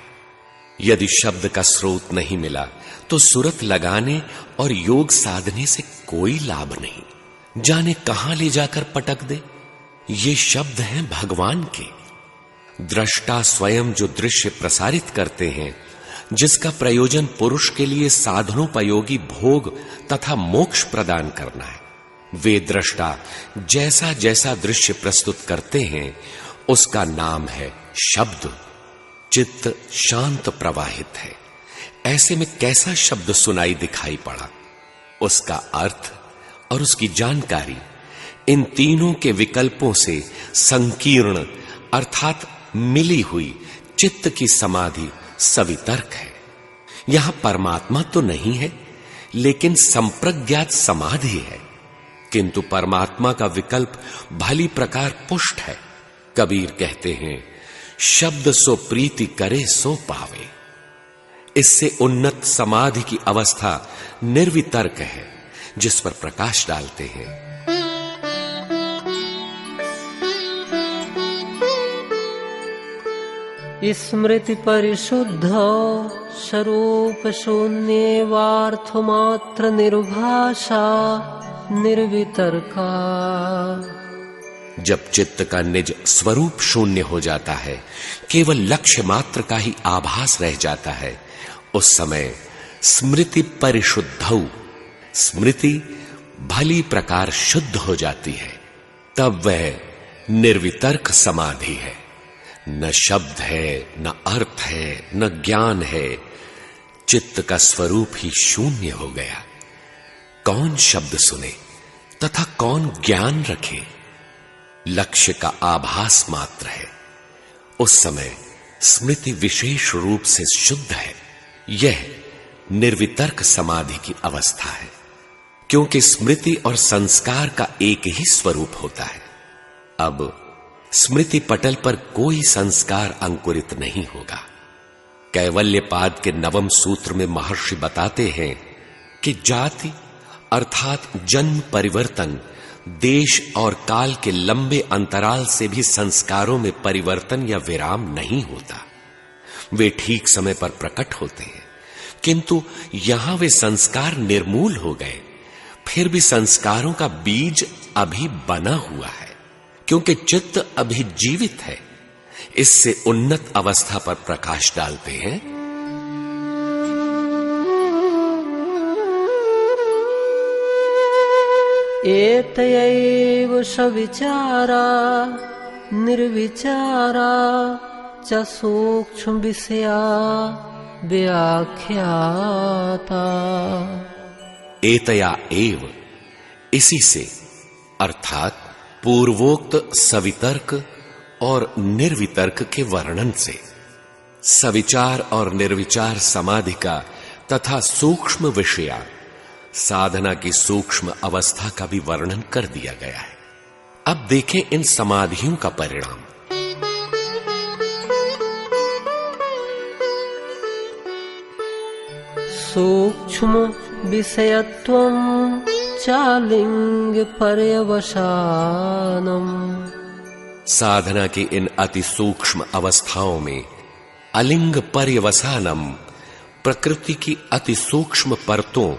यदि शब्द का स्रोत नहीं मिला तो सुरत लगाने और योग साधने से कोई लाभ नहीं, जाने कहां ले जाकर पटक दे। ये शब्द हैं भगवान के। दृष्टा स्वयं जो दृश्य प्रसारित करते हैं, जिसका प्रयोजन पुरुष के लिए साधनोपयोगी भोग तथा मोक्ष प्रदान करना है, वे दृष्टा जैसा जैसा दृश्य प्रस्तुत करते हैं उसका नाम है शब्द। चित्त शांत प्रवाहित है, ऐसे में कैसा शब्द सुनाई दिखाई पड़ा, उसका अर्थ और उसकी जानकारी इन तीनों के विकल्पों से संकीर्ण अर्थात मिली हुई चित्त की समाधि सवितर्क है। यहां परमात्मा तो नहीं है, लेकिन संप्रज्ञात समाधि है। किंतु परमात्मा का विकल्प भली प्रकार पुष्ट है। कबीर कहते हैं, शब्द सो प्रीति करे सो पावे। इससे उन्नत समाधि की अवस्था निर्वितर्क है, जिस पर प्रकाश डालते हैं। स्मृति परिशुद्ध स्वरूप शून्यवार्थ मात्र निर्भाषा निर्वितर्का। जब चित्त का निज स्वरूप शून्य हो जाता है, केवल लक्ष्य मात्र का ही आभास रह जाता है, उस समय स्मृति परिशुद्धौ, स्मृति भली प्रकार शुद्ध हो जाती है। तब वह निर्वितर्क समाधि है। न शब्द है, न अर्थ है, न ज्ञान है। चित्त का स्वरूप ही शून्य हो गया। कौन शब्द सुने तथा कौन ज्ञान रखे? लक्ष्य का आभास मात्र है। उस समय स्मृति विशेष रूप से शुद्ध है। यह निर्वितर्क समाधि की अवस्था है, क्योंकि स्मृति और संस्कार का एक ही स्वरूप होता है। अब स्मृति पटल पर कोई संस्कार अंकुरित नहीं होगा। कैवल्यपाद के नवम सूत्र में महर्षि बताते हैं कि जाति अर्थात जन्म परिवर्तन, देश और काल के लंबे अंतराल से भी संस्कारों में परिवर्तन या विराम नहीं होता। वे ठीक समय पर प्रकट होते हैं, किंतु यहां वे संस्कार निर्मूल हो गए। फिर भी संस्कारों का बीज अभी बना हुआ है, क्योंकि चित्त अभी जीवित है। इससे उन्नत अवस्था पर प्रकाश डालते हैं। एतयैव सविचारा निर्विचारा च सूक्ष्म विषया व्याख्याता। एतया एव, इसी से अर्थात पूर्वोक्त सवितर्क और निर्वितर्क के वर्णन से सविचार और निर्विचार समाधि का तथा सूक्ष्म विषया साधना की सूक्ष्म अवस्था का भी वर्णन कर दिया गया है। अब देखें इन समाधियों का परिणाम। सूक्ष्म विषयत्वं चालिंग पर्यवसानम। साधना की इन अति सूक्ष्म अवस्थाओं में अलिंग पर्यवसानम, प्रकृति की अति सूक्ष्म परतों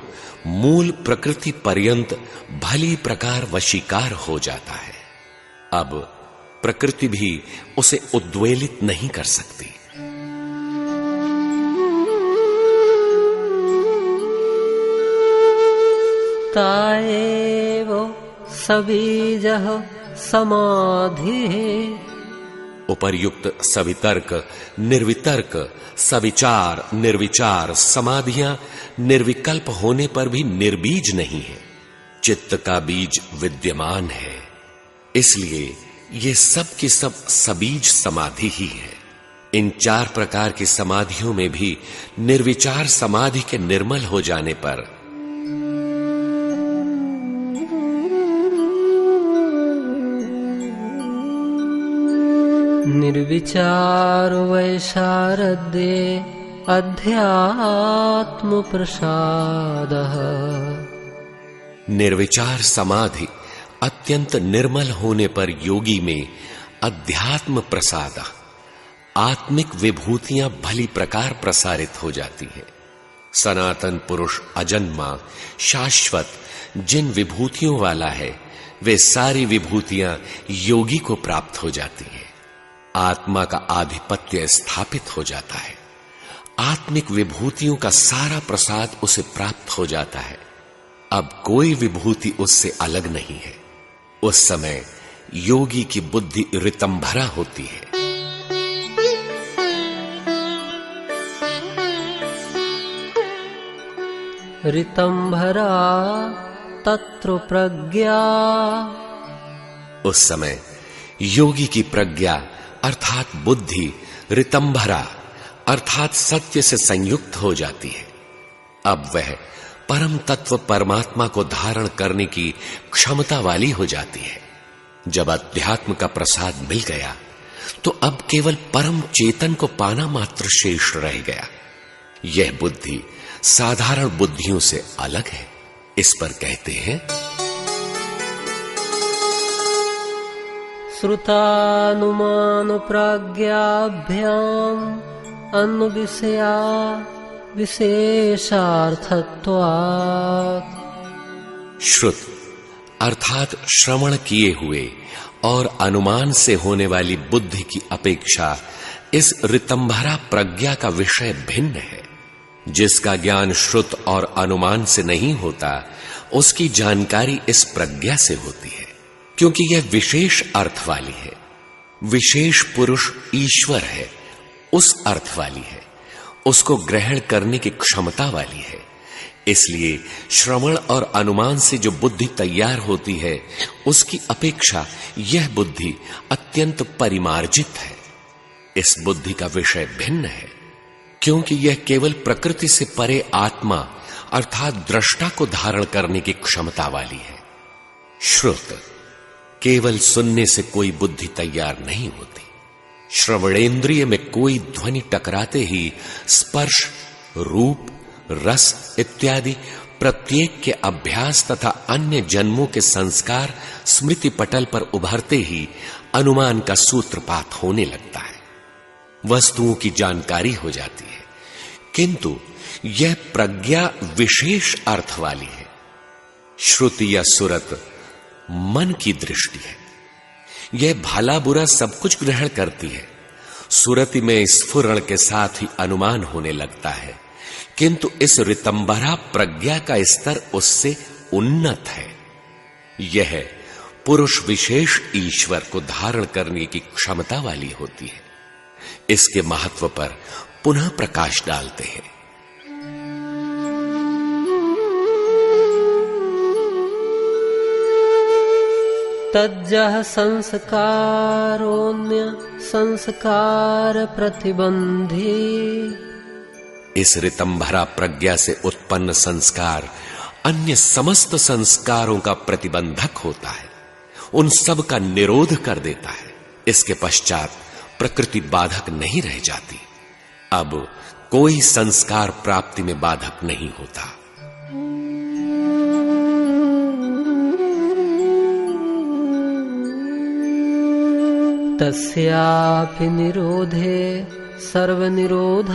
मूल प्रकृति पर्यंत भली प्रकार वशीकार हो जाता है। अब प्रकृति भी उसे उद्वेलित नहीं कर सकती। ताएव सबीजः समाधि। उपर्युक्त सवितर्क, निर्वितर्क, सविचार, निर्विचार समाधियां निर्विकल्प होने पर भी निर्बीज नहीं है। चित्त का बीज विद्यमान है, इसलिए ये सब की सब सबीज समाधि ही है। इन चार प्रकार की समाधियों में भी निर्विचार समाधि के निर्मल हो जाने पर निर्विचार वैशारद्ये अध्यात्म प्रसादः। निर्विचार समाधि अत्यंत निर्मल होने पर योगी में अध्यात्म प्रसाद, आत्मिक विभूतियां भली प्रकार प्रसारित हो जाती हैं। सनातन पुरुष अजन्मा शाश्वत जिन विभूतियों वाला है, वे सारी विभूतियां योगी को प्राप्त हो जाती हैं। आत्मा का आधिपत्य स्थापित हो जाता है। आत्मिक विभूतियों का सारा प्रसाद उसे प्राप्त हो जाता है। अब कोई विभूति उससे अलग नहीं है। उस समय योगी की बुद्धि ऋतंभरा होती है। ऋतंभरा तत्र प्रज्ञा उस समय योगी की प्रज्ञा अर्थात बुद्धि ऋतंभरा अर्थात सत्य से संयुक्त हो जाती है। अब वह परम तत्व परमात्मा को धारण करने की क्षमता वाली हो जाती है। जब अध्यात्म का प्रसाद मिल गया तो अब केवल परम चेतन को पाना मात्र शेष रह गया। यह बुद्धि साधारण बुद्धियों से अलग है। इस पर कहते हैं, श्रुतानुमान प्राज्ञाभ्याम अन्विषया विशेषार्थत्वात्। श्रुत अर्थात श्रवण किए हुए और अनुमान से होने वाली बुद्धि की अपेक्षा इस ऋतंभरा प्रज्ञा का विषय भिन्न है। जिसका ज्ञान श्रुत और अनुमान से नहीं होता, उसकी जानकारी इस प्रज्ञा से होती है, क्योंकि यह विशेष अर्थ वाली है। विशेष पुरुष ईश्वर है, उस अर्थ वाली है, उसको ग्रहण करने की क्षमता वाली है। इसलिए श्रवण और अनुमान से जो बुद्धि तैयार होती है, उसकी अपेक्षा यह बुद्धि अत्यंत परिमार्जित है। इस बुद्धि का विषय भिन्न है, क्योंकि यह केवल प्रकृति से परे आत्मा अर्थात दृष्टा को धारण करने की क्षमता वाली है। श्रुत केवल सुनने से कोई बुद्धि तैयार नहीं होती। श्रवणेन्द्रिय में कोई ध्वनि टकराते ही स्पर्श, रूप, रस इत्यादि प्रत्येक के अभ्यास तथा अन्य जन्मों के संस्कार स्मृति पटल पर उभरते ही अनुमान का सूत्रपात होने लगता है, वस्तुओं की जानकारी हो जाती है। किंतु यह प्रज्ञा विशेष अर्थ वाली है। श्रुति या सुरत मन की दृष्टि है। यह भला बुरा सब कुछ ग्रहण करती है। सुरति में स्फुरण के साथ ही अनुमान होने लगता है, किंतु इस ऋतंभरा प्रज्ञा का स्तर उससे उन्नत है। यह पुरुष विशेष ईश्वर को धारण करने की क्षमता वाली होती है। इसके महत्व पर पुनः प्रकाश डालते हैं। तज्जः संस्कारोऽन्य संस्कार प्रतिबंधी। इस ऋतंभरा प्रज्ञा से उत्पन्न संस्कार अन्य समस्त संस्कारों का प्रतिबंधक होता है, उन सब का निरोध कर देता है। इसके पश्चात प्रकृति बाधक नहीं रह जाती। अब कोई संस्कार प्राप्ति में बाधक नहीं होता। तस्यापि निरोधे सर्वनिरोधान्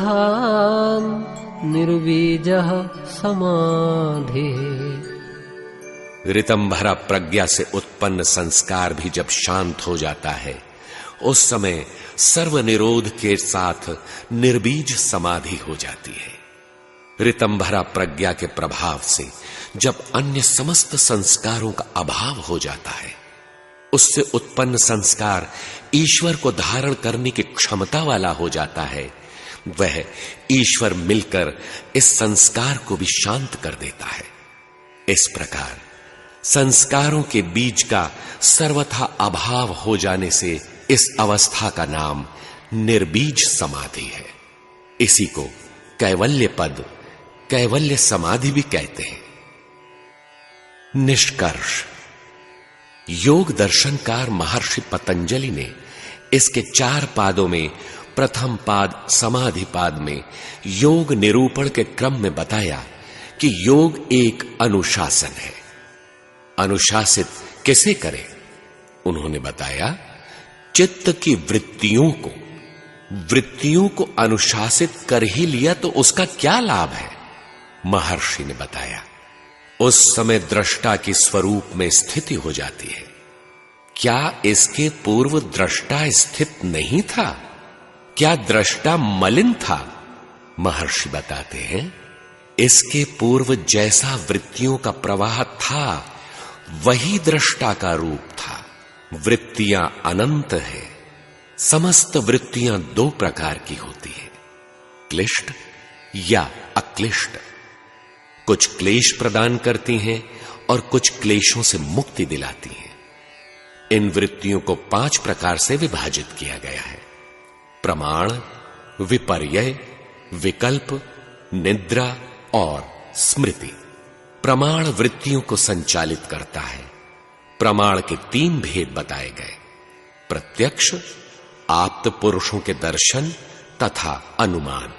निर्बीजः समाधिः। ऋतंभरा प्रज्ञा से उत्पन्न संस्कार भी जब शांत हो जाता है, उस समय सर्वनिरोध के साथ निर्बीज समाधि हो जाती है। ऋतंभरा प्रज्ञा के प्रभाव से जब अन्य समस्त संस्कारों का अभाव हो जाता है, उससे उत्पन्न संस्कार ईश्वर को धारण करने की क्षमता वाला हो जाता है। वह ईश्वर मिलकर इस संस्कार को भी शांत कर देता है। इस प्रकार संस्कारों के बीज का सर्वथा अभाव हो जाने से इस अवस्था का नाम निर्बीज समाधि है। इसी को कैवल्य पद, कैवल्य समाधि भी कहते हैं। निष्कर्ष, योग दर्शनकार महर्षि पतंजलि ने इसके 4 पादों में प्रथम पाद समाधि पाद में योग निरूपण के क्रम में बताया कि योग एक अनुशासन है। अनुशासित किसे करें? उन्होंने बताया, चित्त की वृत्तियों को अनुशासित कर ही लिया तो उसका क्या लाभ है? महर्षि ने बताया, उस समय दृष्टा की स्वरूप में स्थिति हो जाती है। क्या इसके पूर्व दृष्टा स्थित नहीं था? क्या दृष्टा मलिन था? महर्षि बताते हैं, इसके पूर्व जैसा वृत्तियों का प्रवाह था, वही दृष्टा का रूप था। वृत्तियां अनंत है। समस्त वृत्तियां 2 प्रकार की होती है, क्लिष्ट या अक्लिष्ट। कुछ क्लेश प्रदान करती हैं और कुछ क्लेशों से मुक्ति दिलाती हैं। इन वृत्तियों को 5 प्रकार से विभाजित किया गया है: प्रमाण, विपर्यय, विकल्प, निद्रा और स्मृति। प्रमाण वृत्तियों को संचालित करता है। प्रमाण के 3 भेद बताए गए: प्रत्यक्ष, आप्त पुरुषों के दर्शन तथा अनुमान।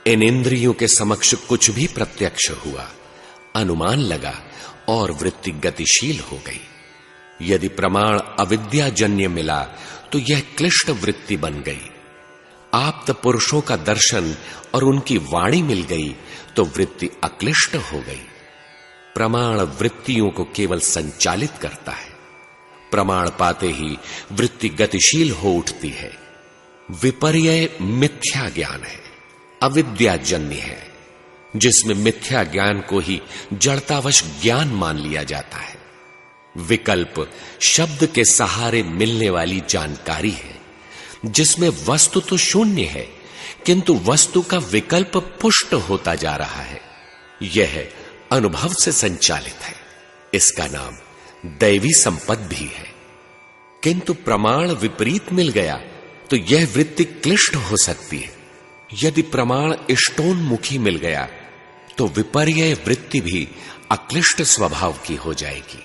इन इंद्रियों के समक्ष कुछ भी प्रत्यक्ष हुआ, अनुमान लगा और वृत्ति गतिशील हो गई। यदि प्रमाण अविद्याजन्य मिला तो यह क्लिष्ट वृत्ति बन गई। आप्त पुरुषों का दर्शन और उनकी वाणी मिल गई तो वृत्ति अक्लिष्ट हो गई। प्रमाण वृत्तियों को केवल संचालित करता है। प्रमाण पाते ही वृत्ति गतिशील हो उठती है। विपर्यय मिथ्या ज्ञान है, अविद्याजन्य है, जिसमें मिथ्या ज्ञान को ही जड़तावश ज्ञान मान लिया जाता है। विकल्प शब्द के सहारे मिलने वाली जानकारी है, जिसमें वस्तु तो शून्य है किंतु वस्तु का विकल्प पुष्ट होता जा रहा है। यह अनुभव से संचालित है। इसका नाम दैवी संपत्ति भी है। किंतु प्रमाण विपरीत मिल गया तो यह वृत्ति क्लिष्ट हो सकती है। यदि प्रमाण इष्टोन्मुखी मिल गया तो विपर्यय वृत्ति भी अक्लिष्ट स्वभाव की हो जाएगी।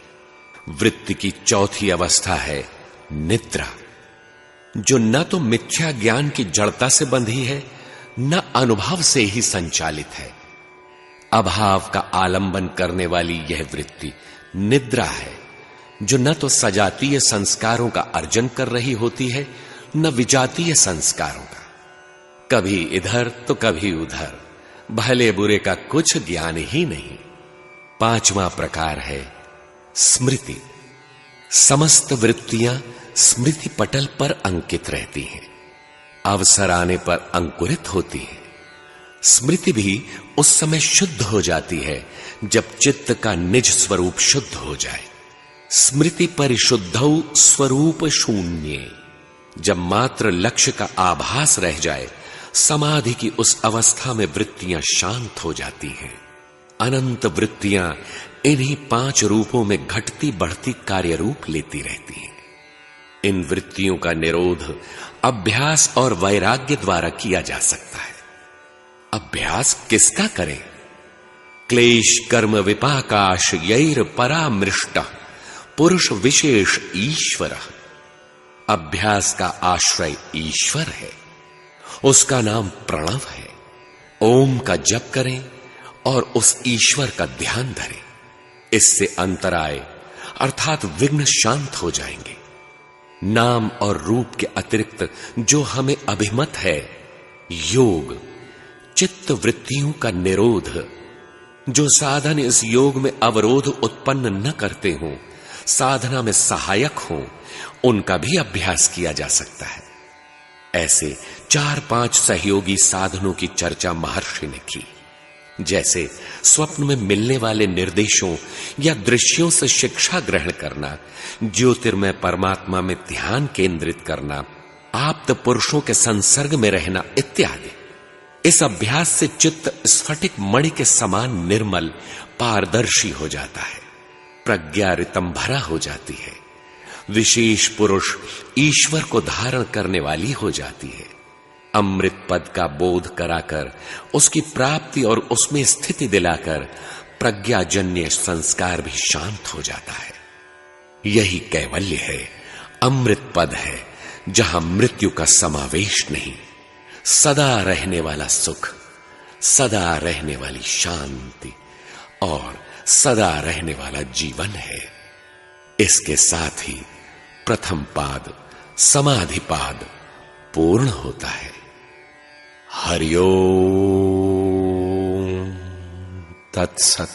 वृत्ति की चौथी अवस्था है निद्रा, जो न तो मिथ्या ज्ञान की जड़ता से बंधी है न अनुभव से ही संचालित है। अभाव का आलंबन करने वाली यह वृत्ति निद्रा है, जो न तो सजातीय संस्कारों का अर्जन कर रही होती है न विजातीय संस्कारों का। कभी इधर तो कभी उधर, भले बुरे का कुछ ज्ञान ही नहीं। 5वां प्रकार है स्मृति। समस्त वृत्तियां स्मृति पटल पर अंकित रहती हैं, अवसर आने पर अंकुरित होती है। स्मृति भी उस समय शुद्ध हो जाती है जब चित्त का निज स्वरूप शुद्ध हो जाए। स्मृति परिशुद्धौ स्वरूप शून्ये, जब मात्र लक्ष्य का आभास रह जाए, समाधि की उस अवस्था में वृत्तियां शांत हो जाती हैं। अनंत वृत्तियां इन्हीं 5 रूपों में घटती बढ़ती कार्य रूप लेती रहती हैं। इन वृत्तियों का निरोध अभ्यास और वैराग्य द्वारा किया जा सकता है। अभ्यास किसका करें? क्लेश कर्म विपाकाश यैर परामृष्ट पुरुष विशेष ईश्वर। अभ्यास का आश्रय ईश्वर है, उसका नाम प्रणव है। ओम का जप करें और उस ईश्वर का ध्यान धरें। इससे अंतराय अर्थात विघ्न शांत हो जाएंगे। नाम और रूप के अतिरिक्त जो हमें अभिमत है, योग, चित्त वृत्तियों का निरोध, जो साधन इस योग में अवरोध उत्पन्न न करते हों, साधना में सहायक हों, उनका भी अभ्यास किया जा सकता है। ऐसे 4-5 सहयोगी साधनों की चर्चा महर्षि ने की, जैसे स्वप्न में मिलने वाले निर्देशों या दृश्यों से शिक्षा ग्रहण करना, ज्योतिर्मय परमात्मा में ध्यान केंद्रित करना, आप्त पुरुषों के संसर्ग में रहना इत्यादि। इस अभ्यास से चित्त स्फटिक मणि के समान निर्मल पारदर्शी हो जाता है, प्रज्ञा रितम भरा हो जाती है, विशेष पुरुष ईश्वर को धारण करने वाली हो जाती है। अमृत पद का बोध कराकर, उसकी प्राप्ति और उसमें स्थिति दिलाकर प्रज्ञाजन्य संस्कार भी शांत हो जाता है। यही कैवल्य है, अमृत पद है, जहां मृत्यु का समावेश नहीं, सदा रहने वाला सुख, सदा रहने वाली शांति और सदा रहने वाला जीवन है। इसके साथ ही प्रथम पाद समाधि पाद पूर्ण होता है। हरि ओम तत्सत।